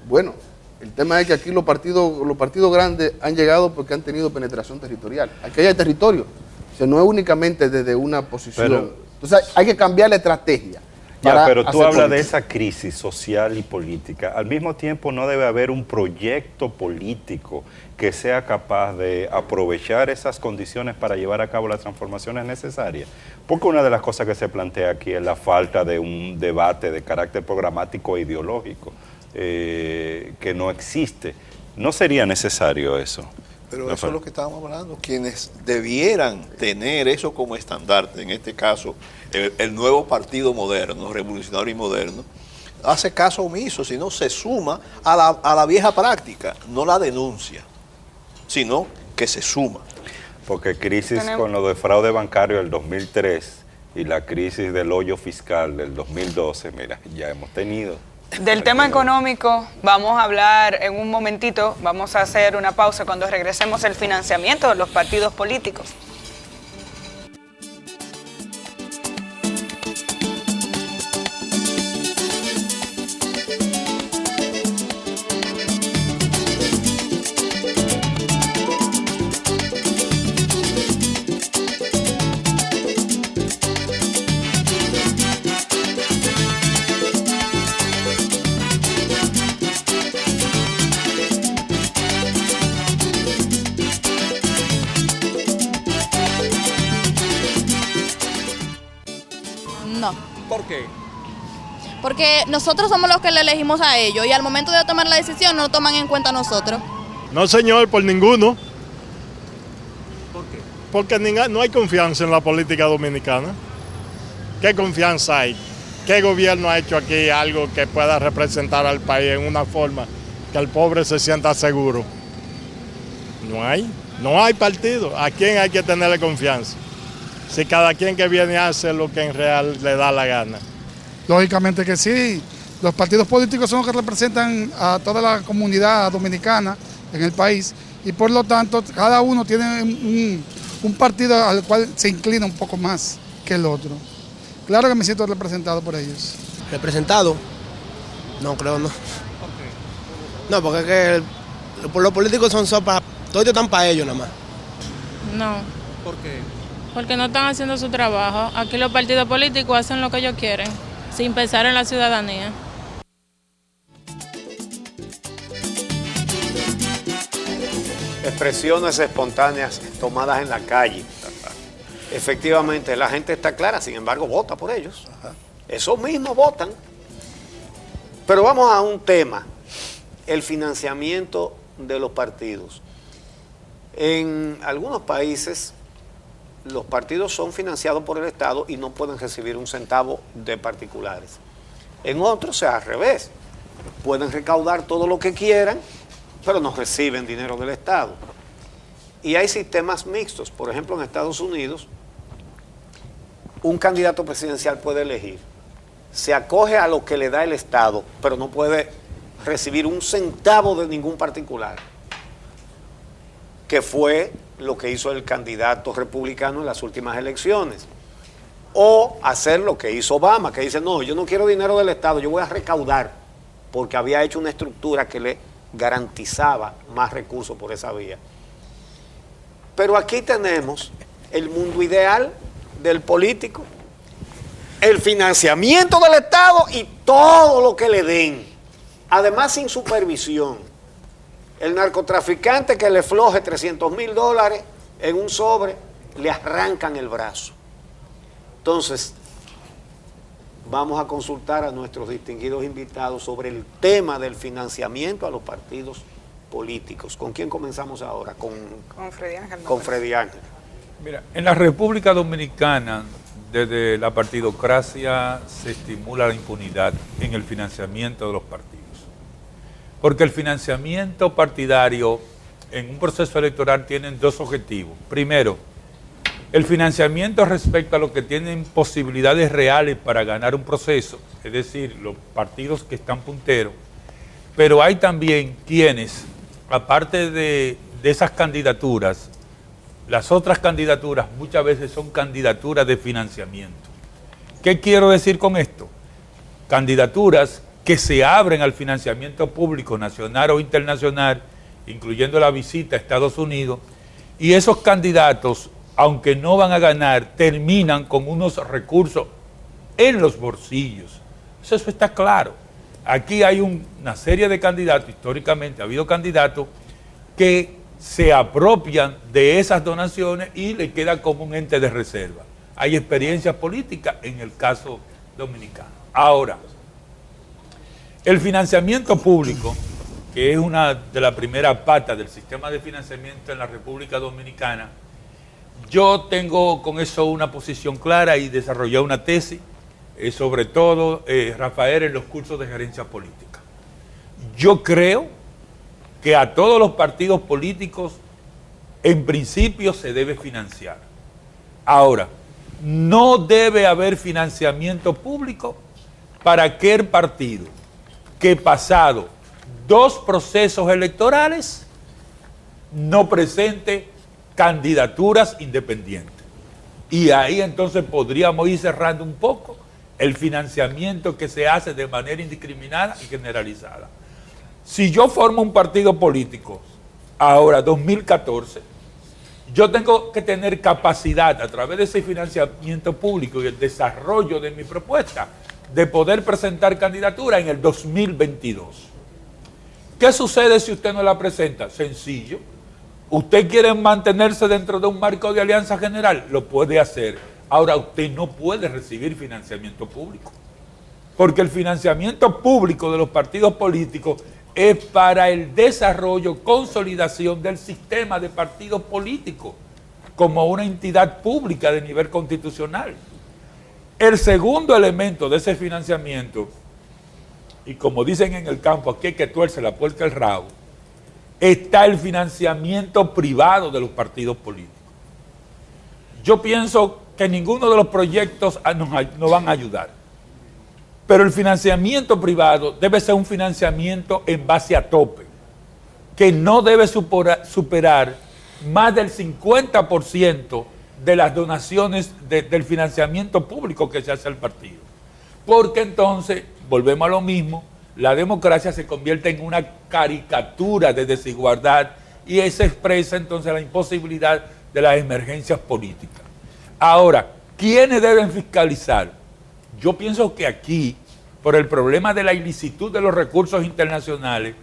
Bueno, El tema es que aquí los partidos grandes han llegado porque han tenido penetración territorial. Aquí hay territorio, o sea, no es únicamente desde una posición. Entonces hay que cambiar la estrategia. Pero tú hablas de esa crisis social y política. Al mismo tiempo no debe haber un proyecto político que sea capaz de aprovechar esas condiciones para llevar a cabo las transformaciones necesarias. Porque una de las cosas que se plantea aquí es la falta de un debate de carácter programático e ideológico que no existe. ¿No sería necesario eso? Pero eso es lo que estábamos hablando. Quienes debieran tener eso como estandarte, en este caso, el nuevo partido moderno, revolucionario y moderno, hace caso omiso, sino se suma a la vieja práctica, no la denuncia, sino que se suma. Porque crisis con lo de fraude bancario del 2003 y la crisis del hoyo fiscal del 2012, mira, ya hemos tenido. Del tema económico vamos a hablar en un momentito, vamos a hacer una pausa cuando regresemos el financiamiento de los partidos políticos. No. ¿Por qué? Porque nosotros somos los que le elegimos a ellos y al momento de tomar la decisión no toman en cuenta a nosotros. No, señor, por ninguno. ¿Por qué? Porque no hay confianza en la política dominicana. ¿Qué confianza hay? ¿Qué gobierno ha hecho aquí algo que pueda representar al país en una forma que el pobre se sienta seguro? No hay partido. ¿A quién hay que tenerle confianza? Si cada quien que viene hace lo que en real le da la gana. Lógicamente que sí. Los partidos políticos son los que representan a toda la comunidad dominicana en el país y por lo tanto cada uno tiene un partido al cual se inclina un poco más que el otro. Claro que me siento representado por ellos. ¿Representado? No, creo no. ¿Por qué? No, porque es que los políticos son para, todos están para ellos nada más. No. ¿Por qué? Porque no están haciendo su trabajo. Aquí los partidos políticos hacen lo que ellos quieren, sin pensar en la ciudadanía. Expresiones espontáneas tomadas en la calle. Efectivamente, la gente está clara, sin embargo, vota por ellos. Esos mismos votan. Pero vamos a un tema, el financiamiento de los partidos. En algunos países los partidos son financiados por el Estado y no pueden recibir un centavo de particulares. En otros, al revés, pueden recaudar todo lo que quieran, pero no reciben dinero del Estado. Y hay sistemas mixtos. Por ejemplo, en Estados Unidos, un candidato presidencial puede elegir, se acoge a lo que le da el Estado, pero no puede recibir un centavo de ningún particular, que fue lo que hizo el candidato republicano en las últimas elecciones. O hacer lo que hizo Obama, que dice, no, yo no quiero dinero del Estado, yo voy a recaudar, porque había hecho una estructura que le garantizaba más recursos por esa vía. Pero aquí tenemos el mundo ideal del político, el financiamiento del Estado y todo lo que le den, además sin supervisión. El narcotraficante que le floje $300,000 en un sobre, le arrancan el brazo. Entonces, vamos a consultar a nuestros distinguidos invitados sobre el tema del financiamiento a los partidos políticos. ¿Con quién comenzamos ahora? Con Freddy Ángel. Con Freddy Ángel. Mira, en la República Dominicana, desde la partidocracia se estimula la impunidad en el financiamiento de los partidos. Porque el financiamiento partidario en un proceso electoral tiene dos objetivos. Primero, el financiamiento respecto a los que tienen posibilidades reales para ganar un proceso, es decir, los partidos que están punteros, pero hay también quienes, aparte de esas candidaturas, las otras candidaturas muchas veces son candidaturas de financiamiento. ¿Qué quiero decir con esto? Candidaturas que se abren al financiamiento público nacional o internacional, incluyendo la visita a Estados Unidos, y esos candidatos, aunque no van a ganar, terminan con unos recursos en los bolsillos. Eso está claro. Aquí hay una serie de candidatos, históricamente ha habido candidatos que se apropian de esas donaciones y le queda como un ente de reserva. Hay experiencias políticas en el caso dominicano. Ahora, el financiamiento público, que es una de las primeras patas del sistema de financiamiento en la República Dominicana, yo tengo con eso una posición clara y desarrollé una tesis, sobre todo, Rafael, en los cursos de gerencia política. Yo creo que a todos los partidos políticos, en principio, se debe financiar. Ahora, no debe haber financiamiento público para aquel partido que pasado 2 procesos electorales no presente candidaturas independientes. Y ahí entonces podríamos ir cerrando un poco el financiamiento que se hace de manera indiscriminada y generalizada. Si yo formo un partido político, ahora 2014, yo tengo que tener capacidad a través de ese financiamiento público y el desarrollo de mi propuesta de poder presentar candidatura en el 2022. ¿Qué sucede si usted no la presenta? Sencillo. ¿Usted quiere mantenerse dentro de un marco de alianza general? Lo puede hacer. Ahora, usted no puede recibir financiamiento público. Porque el financiamiento público de los partidos políticos es para el desarrollo, consolidación del sistema de partidos políticos como una entidad pública de nivel constitucional. El segundo elemento de ese financiamiento, y como dicen en el campo, aquí hay que tuerce la puerca al rabo, está el financiamiento privado de los partidos políticos. Yo pienso que ninguno de los proyectos nos van a ayudar, pero el financiamiento privado debe ser un financiamiento en base a tope, que no debe superar más del 50% de las donaciones del financiamiento público que se hace al partido. Porque entonces, volvemos a lo mismo, la democracia se convierte en una caricatura de desigualdad y eso expresa entonces la imposibilidad de las emergencias políticas. Ahora, ¿quiénes deben fiscalizar? Yo pienso que aquí, por el problema de la ilicitud de los recursos internacionales,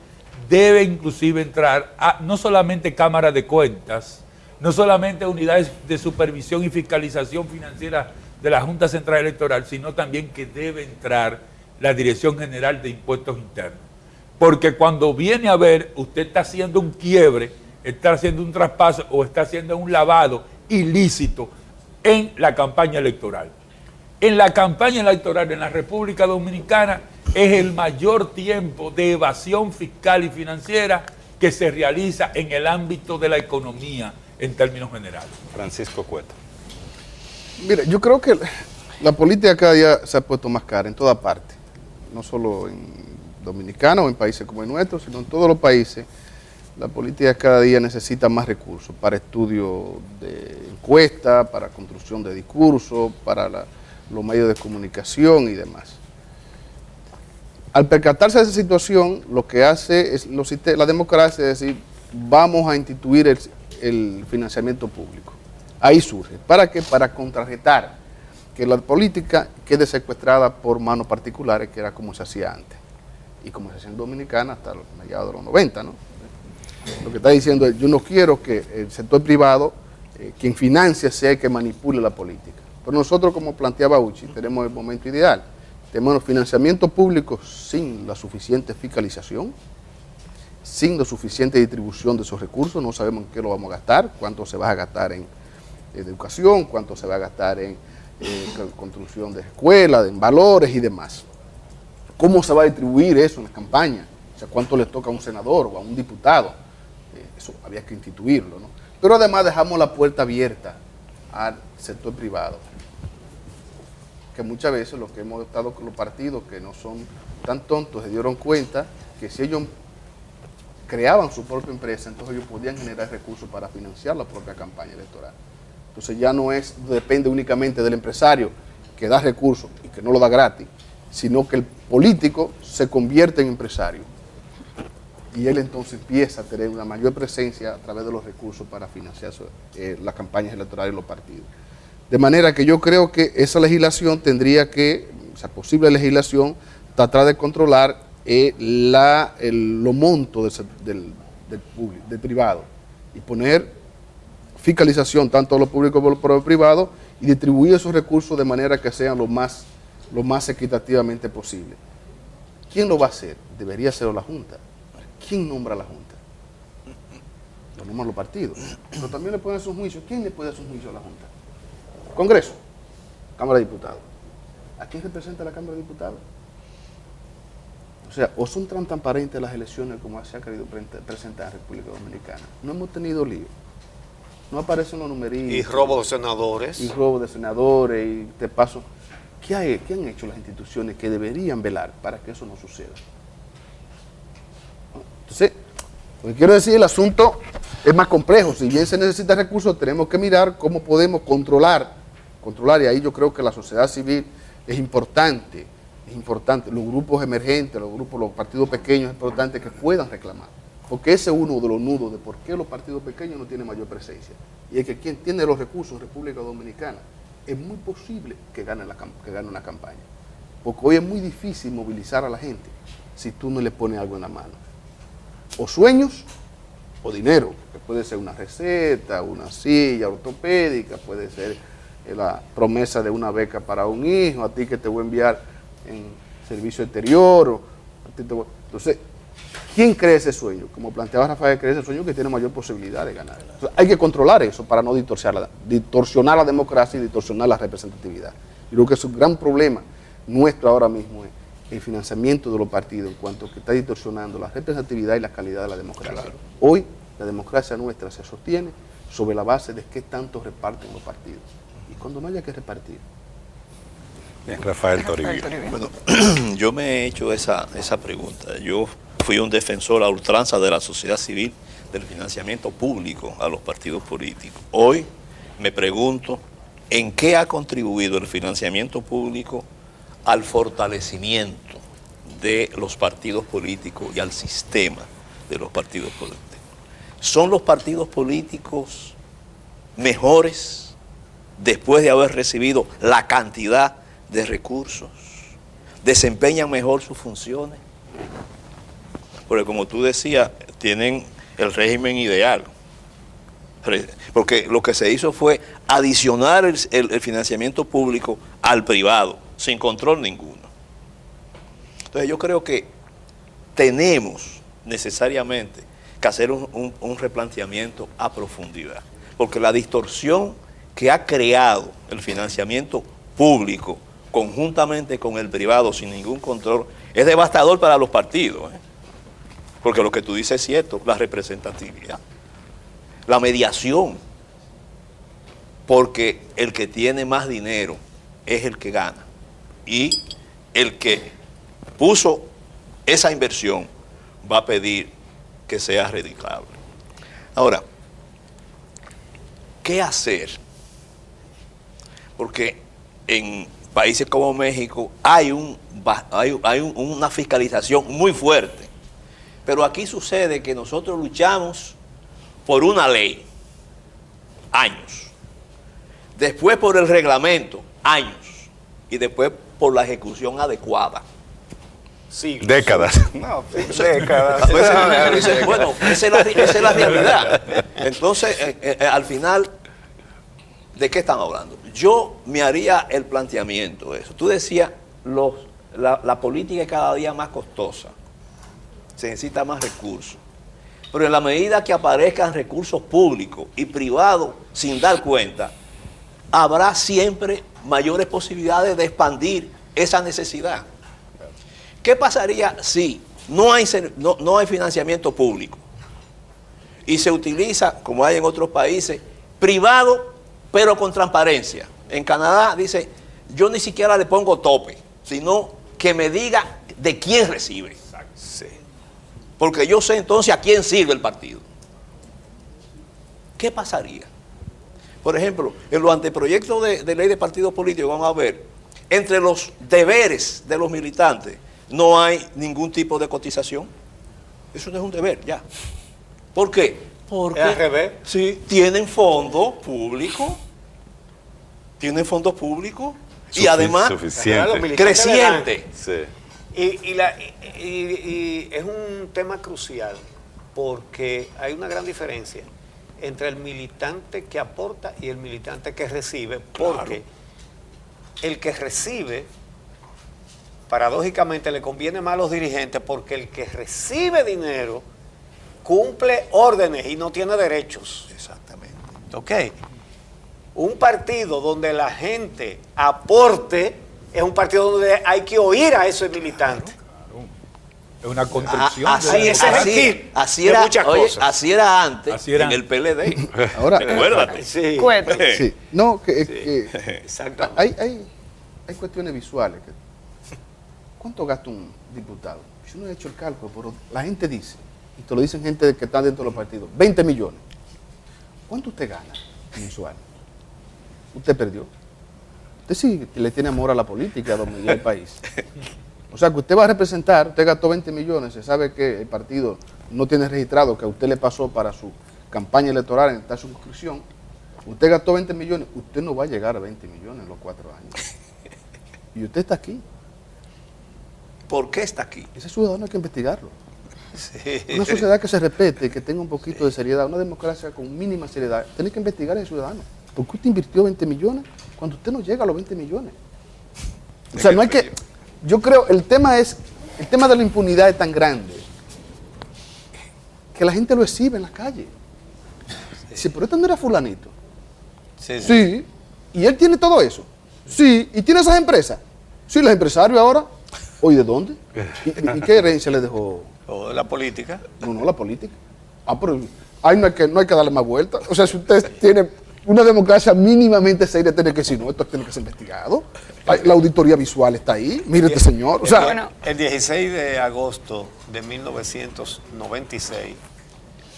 debe inclusive entrar no solamente Cámara de Cuentas, no solamente unidades de supervisión y fiscalización financiera de la Junta Central Electoral, sino también que debe entrar la Dirección General de Impuestos Internos. Porque cuando viene a ver, usted está haciendo un quiebre, está haciendo un traspaso o está haciendo un lavado ilícito en la campaña electoral. En la campaña electoral en la República Dominicana es el mayor tiempo de evasión fiscal y financiera que se realiza en el ámbito de la economía en términos generales. Francisco Cueto. Mira, yo creo que la política cada día se ha puesto más cara en toda parte, no solo en Dominicana o en países como el nuestro, sino en todos los países. La política cada día necesita más recursos para estudio de encuestas, para construcción de discursos, para los medios de comunicación y demás. Al percatarse de esa situación, lo que hace es la democracia es decir, vamos a instituir el financiamiento público. Ahí surge. ¿Para qué? Para contrarrestar que la política quede secuestrada por manos particulares, que era como se hacía antes. Y como se hacía en Dominicana hasta los mediados de los 90, ¿no? Lo que está diciendo es, yo no quiero que el sector privado, quien financia, sea el que manipule la política. Pero nosotros, como planteaba Uchi, tenemos el momento ideal. Tenemos financiamiento público sin la suficiente fiscalización, sin la suficiente distribución de esos recursos, no sabemos en qué lo vamos a gastar, cuánto se va a gastar en educación, cuánto se va a gastar en construcción de escuelas, en valores y demás. ¿Cómo se va a distribuir eso en la campaña? O sea, ¿cuánto le toca a un senador o a un diputado? Eso había que instituirlo, ¿no? Pero además dejamos la puerta abierta al sector privado, que muchas veces los que hemos estado con los partidos que no son tan tontos se dieron cuenta que si ellos creaban su propia empresa, entonces ellos podían generar recursos para financiar la propia campaña electoral. Entonces ya no depende únicamente del empresario que da recursos y que no lo da gratis, sino que el político se convierte en empresario. Y él entonces empieza a tener una mayor presencia a través de los recursos para financiar las campañas electorales y los partidos. De manera que yo creo que esa legislación tendría que, esa posible legislación, tratar de controlar los montos del privado y poner fiscalización tanto a lo público como a lo privado y distribuir esos recursos de manera que sean lo más equitativamente posible. ¿Quién lo va a hacer? Debería ser la Junta. ¿Quién nombra a la Junta? Lo nombran los partidos. Pero también le pueden hacer un juicio. ¿Quién le puede hacer un juicio a la Junta? Congreso, Cámara de Diputados. ¿A quién representa la Cámara de Diputados? O sea, o son tan transparentes las elecciones como se ha querido presentar en República Dominicana. No hemos tenido lío. No aparecen los numeritos. Y robo de senadores. Y robo de senadores. Y te paso. ¿Qué han hecho las instituciones que deberían velar para que eso no suceda? Entonces, lo que quiero decir, el asunto es más complejo. Si bien se necesita recursos, tenemos que mirar cómo podemos controlar, y ahí yo creo que la sociedad civil es importante, los grupos emergentes, los partidos pequeños, es importante que puedan reclamar, porque ese es uno de los nudos de por qué los partidos pequeños no tienen mayor presencia, y es que quien tiene los recursos en República Dominicana, es muy posible que gane una campaña, porque hoy es muy difícil movilizar a la gente si tú no le pones algo en la mano, o sueños, o dinero, que puede ser una receta, una silla ortopédica, puede ser la promesa de una beca para un hijo, a ti que te voy a enviar en servicio exterior. Entonces, ¿quién cree ese sueño? Como planteaba Rafael, cree ese sueño que tiene mayor posibilidad de ganar. Entonces, hay que controlar eso para no distorsionar la democracia y distorsionar la representatividad. Yo creo que es un gran problema nuestro ahora mismo, el financiamiento de los partidos, en cuanto que está distorsionando la representatividad y la calidad de la democracia. Claro. Hoy la democracia nuestra se sostiene sobre la base de qué tanto reparten los partidos. Y cuando no haya que repartir. Bien, Rafael Toribio. Bueno, yo me he hecho esa pregunta. Yo fui un defensor a ultranza de la sociedad civil, del financiamiento público a los partidos políticos. Hoy me pregunto, ¿en qué ha contribuido el financiamiento público al fortalecimiento de los partidos políticos y al sistema de los partidos políticos? ¿Son los partidos políticos mejores después de haber recibido la cantidad de recursos? ¿Desempeñan mejor sus funciones? Porque como tú decías, tienen el régimen ideal. Porque lo que se hizo fue adicionar el financiamiento público al privado, sin control ninguno. Entonces yo creo que tenemos necesariamente que hacer un replanteamiento a profundidad, porque la distorsión que ha creado el financiamiento público conjuntamente con el privado sin ningún control es devastador para los partidos, porque lo que tú dices es cierto, la representatividad, la mediación, porque el que tiene más dinero es el que gana y el que puso esa inversión va a pedir que sea redituable. Ahora, ¿qué hacer? Porque en países como México hay una fiscalización muy fuerte, pero aquí sucede que nosotros luchamos por una ley, años, después por el reglamento, años, y después por la ejecución adecuada. Siglos. Décadas. No, décadas. Bueno, esa es la realidad. Entonces, al final, ¿de qué estamos hablando? Yo me haría el planteamiento de eso. Tú decías, la política es cada día más costosa. Se necesita más recursos. Pero en la medida que aparezcan recursos públicos y privados sin dar cuenta, habrá siempre mayores posibilidades de expandir esa necesidad. ¿Qué pasaría si no hay financiamiento público y se utiliza, como hay en otros países, privado, pero con transparencia? En Canadá dice, yo ni siquiera le pongo tope, sino que me diga de quién recibe. Sí. Porque yo sé entonces a quién sirve el partido. ¿Qué pasaría? Por ejemplo, en los anteproyectos de ley de partidos políticos, vamos a ver, entre los deberes de los militantes no hay ningún tipo de cotización. Eso no es un deber, ya. ¿Por qué? Porque al revés. Sí, tienen fondos públicos. Tienen fondos públicos y además creciente. Sí. Y es un tema crucial porque hay una gran diferencia entre el militante que aporta y el militante que recibe, porque el que recibe, paradójicamente, le conviene más a los dirigentes porque el que recibe dinero cumple órdenes y no tiene derechos. Exactamente. ¿Ok? Un partido donde la gente aporte es un partido donde hay que oír a esos militantes. Es una construcción. Así era antes en el PLD. Ahora, recuérdate. Sí. Sí. No, Exactamente. hay cuestiones visuales. ¿Cuánto gasta un diputado? Yo no he hecho el cálculo, pero la gente dice, y te lo dicen gente que está dentro de los partidos, 20 millones. ¿Cuánto usted gana mensual? Usted perdió. Usted sí le tiene amor a la política, y al país. O sea, que usted va a representar, usted gastó 20 millones, se sabe que el partido no tiene registrado que a usted le pasó para su campaña electoral en esta suscripción. Usted gastó 20 millones, usted no va a llegar a 20 millones en los 4 años. Y usted está aquí. ¿Por qué está aquí? Ese ciudadano hay que investigarlo. Sí. Una sociedad que se respete, que tenga un poquito de seriedad, una democracia con mínima seriedad, tiene que investigar a ese ciudadano. ¿Por qué usted invirtió 20 millones cuando usted no llega a los 20 millones? O sea, no hay que... Yo creo, el tema de la impunidad es tan grande que la gente lo exhibe en la calle. Dice, pero este no era fulanito. Sí. ¿Y él tiene todo eso? Sí. ¿Y tiene esas empresas? Sí, los empresarios ahora. ¿Oye, de dónde? ¿Y qué herencia le dejó? O la política. No, la política. Pero ahí no hay que darle más vuelta. O sea, si usted tiene una democracia mínimamente seria, tiene que decir, no, esto tiene que ser investigado. La auditoría visual está ahí. Mire este señor. O sea, el 16 de agosto de 1996,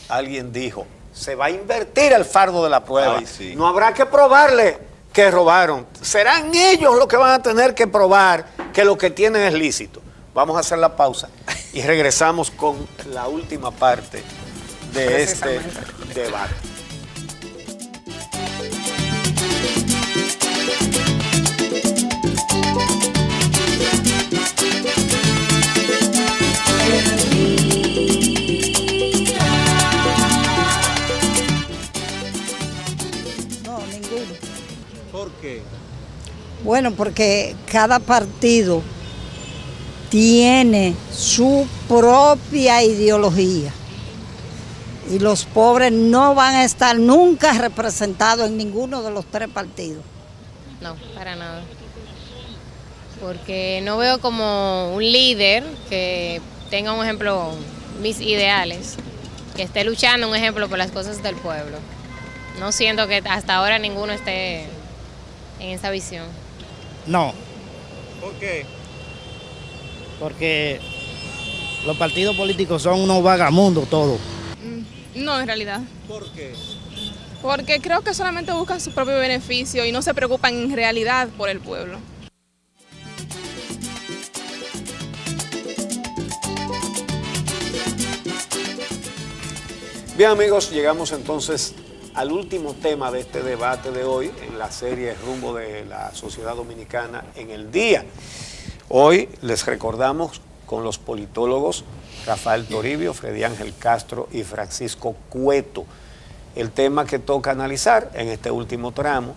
alguien dijo, se va a invertir el fardo de la prueba. Ay, sí. No habrá que probarle que robaron. Serán ellos los que van a tener que probar que lo que tienen es lícito. Vamos a hacer la pausa y regresamos con la última parte de este debate. No, ninguno. ¿Por qué? Bueno, porque cada partido tiene su propia ideología y los pobres no van a estar nunca representados en ninguno de los 3 partidos. No, para nada. Porque no veo como un líder que tenga un ejemplo, mis ideales, que esté luchando, un ejemplo, por las cosas del pueblo. No siento que hasta ahora ninguno esté en esa visión. No. ¿Por qué? Porque los partidos políticos son unos vagamundos todos. No, en realidad. ¿Por qué? Porque creo que solamente buscan su propio beneficio y no se preocupan en realidad por el pueblo. Bien, amigos, llegamos entonces al último tema de este debate de hoy en la serie Rumbo de la Sociedad Dominicana en el Día. Hoy les recordamos con los politólogos Rafael Toribio, Freddy Ángel Castro y Francisco Cueto. El tema que toca analizar en este último tramo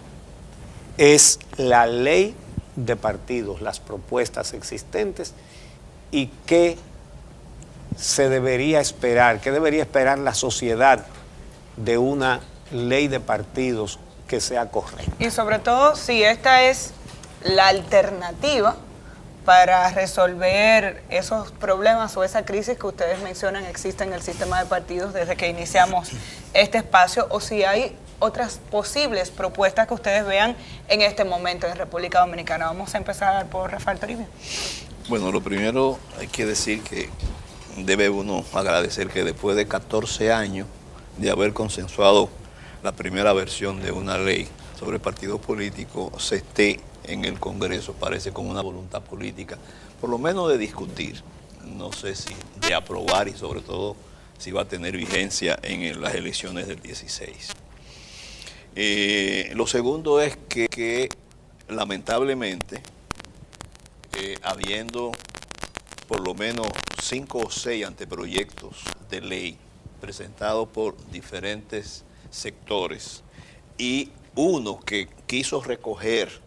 es la ley de partidos, las propuestas existentes y qué se debería esperar, qué debería esperar la sociedad de una ley de partidos que sea correcta. Y sobre todo si esta es la alternativa para resolver esos problemas o esa crisis que ustedes mencionan existe en el sistema de partidos desde que iniciamos este espacio, o si hay otras posibles propuestas que ustedes vean en este momento en República Dominicana. Vamos a empezar por Rafael Toribio. Bueno, lo primero hay que decir que debe uno agradecer que después de 14 años de haber consensuado la primera versión de una ley sobre partidos políticos se esté en el Congreso, parece con una voluntad política, por lo menos de discutir, no sé si de aprobar y sobre todo si va a tener vigencia en las elecciones del 16. Lo segundo es que lamentablemente, habiendo por lo menos 5 o 6 anteproyectos de ley presentados por diferentes sectores y uno que quiso recoger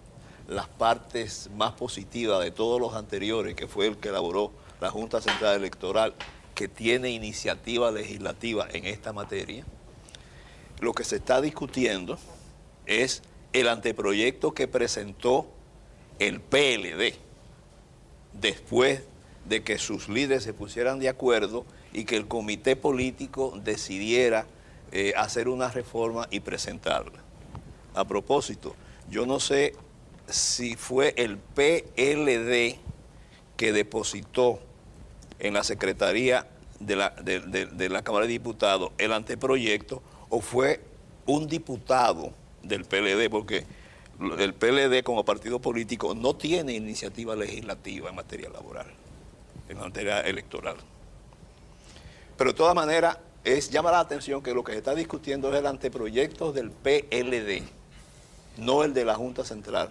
las partes más positivas de todos los anteriores, que fue el que elaboró la Junta Central Electoral, que tiene iniciativa legislativa en esta materia, lo que se está discutiendo es el anteproyecto que presentó el PLD después de que sus líderes se pusieran de acuerdo y que el comité político decidiera hacer una reforma y presentarla. A propósito, yo no sé si fue el PLD que depositó en la Secretaría de la Cámara de Diputados el anteproyecto o fue un diputado del PLD, porque el PLD como partido político no tiene iniciativa legislativa en materia laboral, en materia electoral. Pero de todas maneras, llama la atención que lo que se está discutiendo es el anteproyecto del PLD, no el de la Junta Central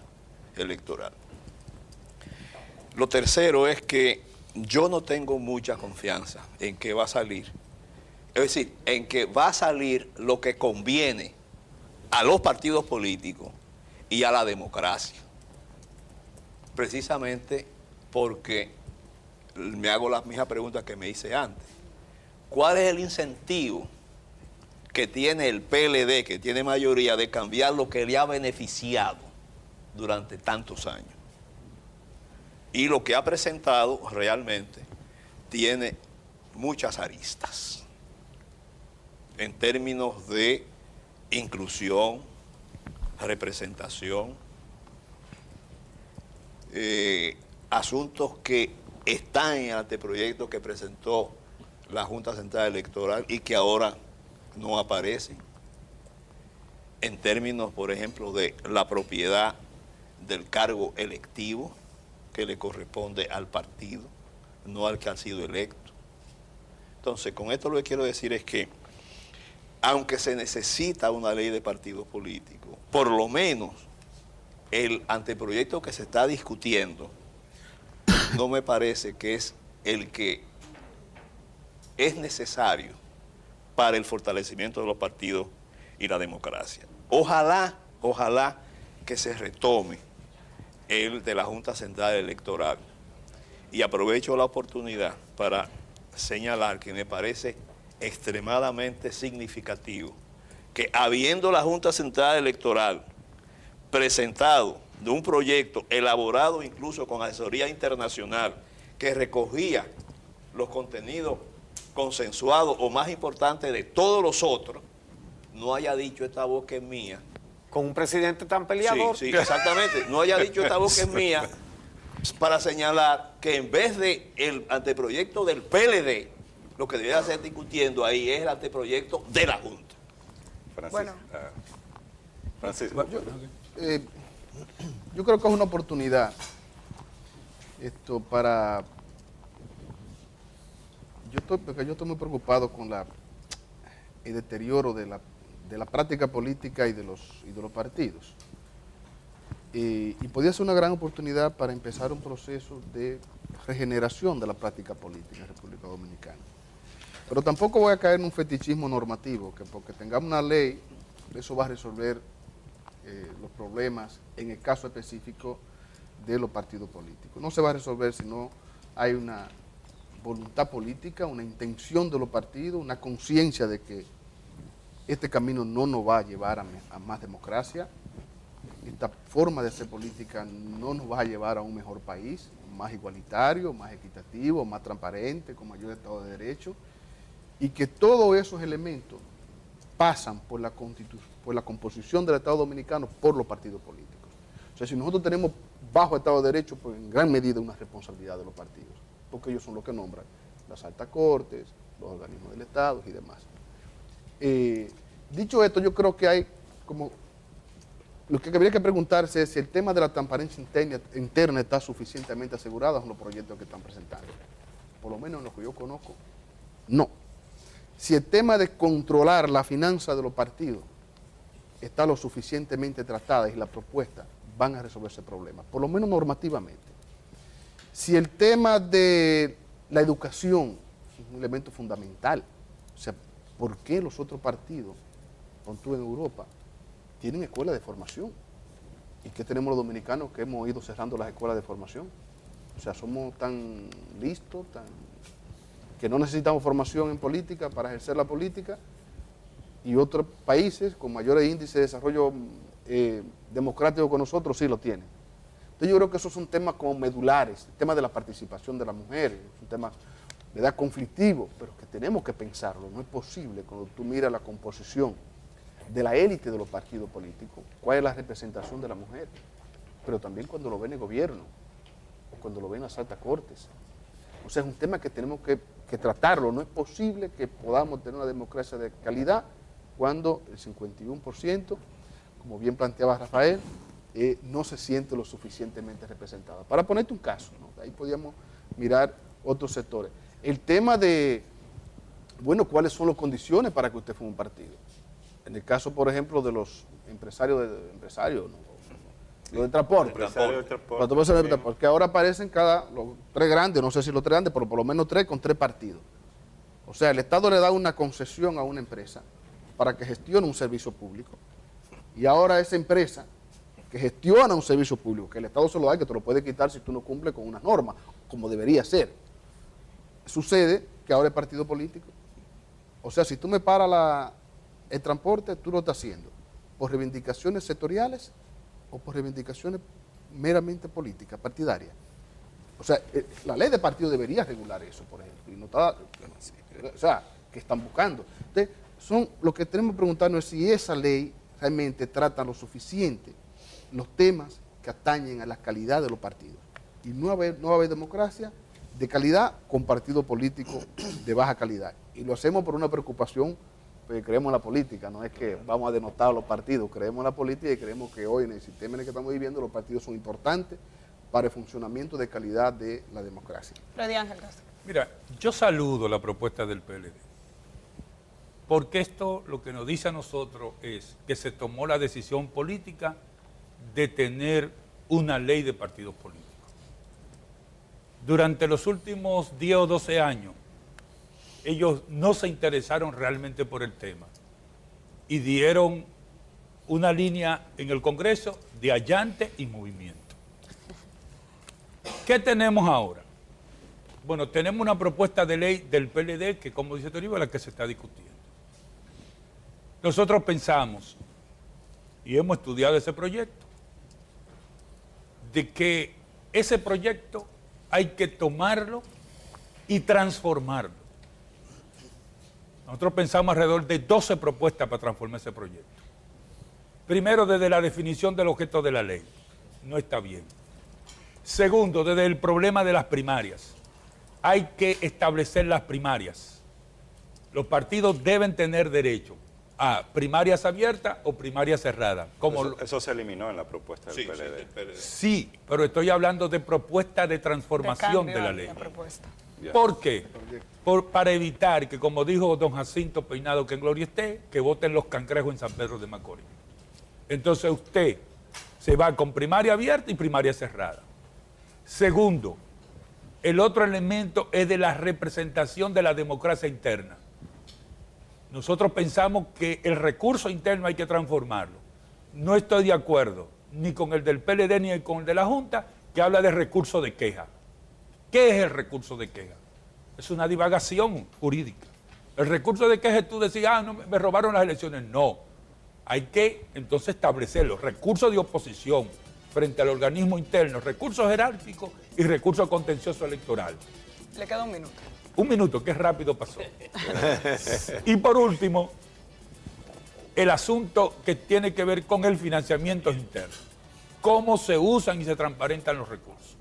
Electoral. Lo tercero es que yo no tengo mucha confianza en que va a salir, es decir, en que va a salir lo que conviene a los partidos políticos y a la democracia. Precisamente porque me hago la misma pregunta que me hice antes. ¿Cuál es el incentivo que tiene el PLD, que tiene mayoría, de cambiar lo que le ha beneficiado durante tantos años? Y lo que ha presentado realmente tiene muchas aristas en términos de inclusión, representación, asuntos que están en el anteproyecto que presentó la Junta Central Electoral y que ahora no aparecen, en términos, por ejemplo, de la propiedad del cargo electivo que le corresponde al partido, no al que ha sido electo. Entonces, con esto lo que quiero decir es que, aunque se necesita una ley de partidos políticos, por lo menos el anteproyecto que se está discutiendo no me parece que es el que es necesario para el fortalecimiento de los partidos y la democracia. Ojalá que se retome el de la Junta Central Electoral. Y aprovecho la oportunidad para señalar que me parece extremadamente significativo que, habiendo la Junta Central Electoral presentado de un proyecto elaborado incluso con asesoría internacional que recogía los contenidos consensuados o más importantes de todos los otros, no haya dicho esta voz que es mía. Con un presidente tan peleador. Sí, exactamente. No haya dicho esta voz que es mía para señalar que en vez de el anteproyecto del PLD, lo que debería estar discutiendo ahí es el anteproyecto de la Junta. Francisco. Yo creo que es una oportunidad para... Yo estoy muy preocupado con el deterioro de la práctica política y de los partidos. Y podría ser una gran oportunidad para empezar un proceso de regeneración de la práctica política en República Dominicana. Pero tampoco voy a caer en un fetichismo normativo, que porque tengamos una ley, eso va a resolver los problemas en el caso específico de los partidos políticos. No se va a resolver si no hay una voluntad política, una intención de los partidos, una conciencia de que este camino no nos va a llevar a más democracia, esta forma de hacer política no nos va a llevar a un mejor país, más igualitario, más equitativo, más transparente, con mayor Estado de Derecho, y que todos esos elementos pasan por la composición del Estado Dominicano por los partidos políticos. O sea, si nosotros tenemos bajo Estado de Derecho, pues en gran medida una responsabilidad de los partidos, porque ellos son los que nombran las altas cortes, los organismos del Estado y demás. Dicho esto, yo creo que hay como lo que habría que preguntarse es si el tema de la transparencia interna está suficientemente asegurado en los proyectos que están presentando. Por lo menos en lo que yo conozco, no. Si el tema de controlar la finanza de los partidos está lo suficientemente tratada y las propuestas van a resolver ese problema, por lo menos normativamente. Si el tema de la educación es un elemento fundamental, o sea, ¿por qué los otros partidos, pon tú en Europa, tienen escuelas de formación? ¿Y qué tenemos los dominicanos que hemos ido cerrando las escuelas de formación? O sea, somos tan listos, que no necesitamos formación en política para ejercer la política, y otros países con mayores índices de desarrollo democrático que nosotros sí lo tienen. Entonces yo creo que esos son temas como medulares, el tema de la participación de las mujeres, es un tema, ¿verdad?, conflictivo, pero que tenemos que pensarlo. No es posible cuando tú miras la composición de la élite de los partidos políticos, cuál es la representación de la mujer, pero también cuando lo ven en el gobierno, o cuando lo ven en las altas cortes. O sea, es un tema que tenemos que tratarlo. No es posible que podamos tener una democracia de calidad cuando el 51%, como bien planteaba Rafael, no se siente lo suficientemente representado. Para ponerte un caso, ¿no? Ahí podríamos mirar otros sectores. El tema de, bueno, ¿cuáles son las condiciones para que usted forme un partido? En el caso, por ejemplo, de los empresarios, los de transporte. Porque ahora aparecen los tres grandes, no sé si los tres grandes, pero por lo menos tres con tres partidos. O sea, el Estado le da una concesión a una empresa para que gestione un servicio público. Y ahora esa empresa que gestiona un servicio público, que el Estado se lo da, que te lo puede quitar si tú no cumples con una norma, como debería ser. Sucede que ahora es partido político. O sea, si tú me paras el transporte, tú lo estás haciendo por reivindicaciones sectoriales o por reivindicaciones meramente políticas, partidarias. O sea, la ley de partido debería regular eso, por ejemplo. Y no está, o sea, que están buscando. Entonces, lo que tenemos que preguntarnos es si esa ley realmente trata lo suficiente los temas que atañen a la calidad de los partidos. Y no va a haber democracia de calidad con partidos políticos de baja calidad. Y lo hacemos por una preocupación, porque creemos en la política, no es que vamos a denotar a los partidos, creemos en la política y creemos que hoy en el sistema en el que estamos viviendo los partidos son importantes para el funcionamiento de calidad de la democracia. Freddy Ángel Castro. Mira, yo saludo la propuesta del PLD, porque esto lo que nos dice a nosotros es que se tomó la decisión política de tener una ley de partidos políticos. Durante los últimos 10 o 12 años, ellos no se interesaron realmente por el tema y dieron una línea en el Congreso de allante y movimiento. ¿Qué tenemos ahora? Bueno, tenemos una propuesta de ley del PLD que, como dice Toribio, es la que se está discutiendo. Nosotros pensamos, y hemos estudiado ese proyecto, de que ese proyecto hay que tomarlo y transformarlo. Nosotros pensamos alrededor de 12 propuestas para transformar ese proyecto. Primero, desde la definición del objeto de la ley. No está bien. Segundo, desde el problema de las primarias. Hay que establecer las primarias. Los partidos deben tener derecho a primarias abiertas o primarias cerradas. Eso se eliminó en la propuesta del PLD. Sí, pero estoy hablando de propuesta de transformación de la ley. ¿Por qué? Para evitar que, como dijo don Jacinto Peinado, que en gloria esté, que voten los cangrejos en San Pedro de Macorís. Entonces usted se va con primaria abierta y primaria cerrada. Segundo, el otro elemento es de la representación de la democracia interna. Nosotros pensamos que el recurso interno hay que transformarlo. No estoy de acuerdo ni con el del PLD ni con el de la Junta, que habla de recurso de queja. ¿Qué es el recurso de queja? Es una divagación jurídica. El recurso de queja es tú decir, no, me robaron las elecciones. No. Hay que entonces establecerlo. Recursos de oposición frente al organismo interno, recursos jerárquicos y recursos contencioso electoral. Le queda un minuto. Un minuto, que rápido pasó. Y por último, el asunto que tiene que ver con el financiamiento interno. Cómo se usan y se transparentan los recursos.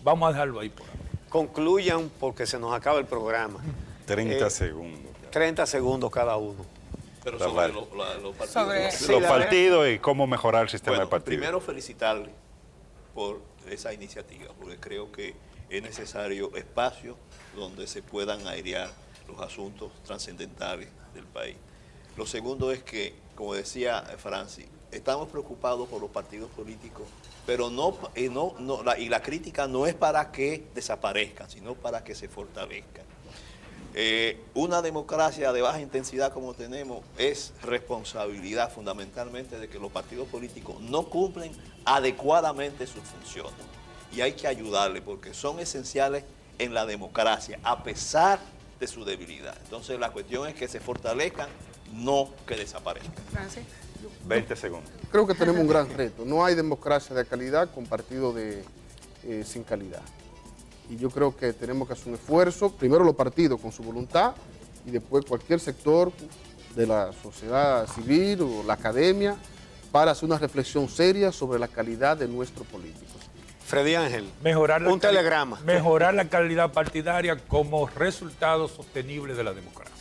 Vamos a dejarlo ahí por ahora. Concluyan porque se nos acaba el programa. 30 segundos. 30 segundos cada uno. Pero sobre los partidos. Los partidos y cómo mejorar el sistema de partidos. Primero felicitarle por esa iniciativa, porque creo que es necesario espacio donde se puedan airear los asuntos trascendentales del país. Lo segundo es que, como decía Francis, estamos preocupados por los partidos políticos, pero y la crítica no es para que desaparezcan, sino para que se fortalezcan. Una democracia de baja intensidad como tenemos es responsabilidad fundamentalmente de que los partidos políticos no cumplen adecuadamente sus funciones. Y hay que ayudarles porque son esenciales en la democracia, a pesar de su debilidad. Entonces la cuestión es que se fortalezcan, no que desaparezcan. Francis. 20 segundos. Creo que tenemos un gran reto. No hay democracia de calidad con partidos sin calidad. Y yo creo que tenemos que hacer un esfuerzo, primero los partidos con su voluntad y después cualquier sector de la sociedad civil o la academia para hacer una reflexión seria sobre la calidad de nuestros políticos. Freddy Ángel, un telegrama. Mejorar la calidad partidaria como resultado sostenible de la democracia.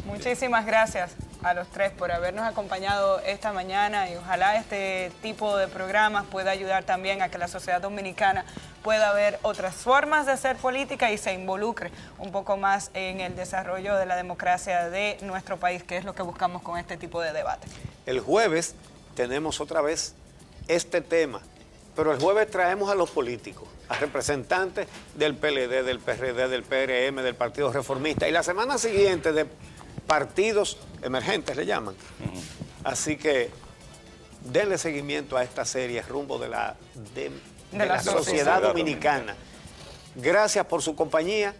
Muchísimas gracias a los tres por habernos acompañado esta mañana y ojalá este tipo de programas pueda ayudar también a que la sociedad dominicana pueda ver otras formas de hacer política y se involucre un poco más en el desarrollo de la democracia de nuestro país, que es lo que buscamos con este tipo de debate. El jueves tenemos otra vez este tema, pero el jueves traemos a los políticos, a representantes del PLD, del PRD, del PRM, del Partido Reformista y la semana siguiente de partidos emergentes le llaman. Así que denle seguimiento a esta serie rumbo de la sociedad dominicana. Gracias por su compañía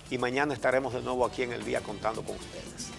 y mañana estaremos de nuevo aquí en El Día contando con ustedes.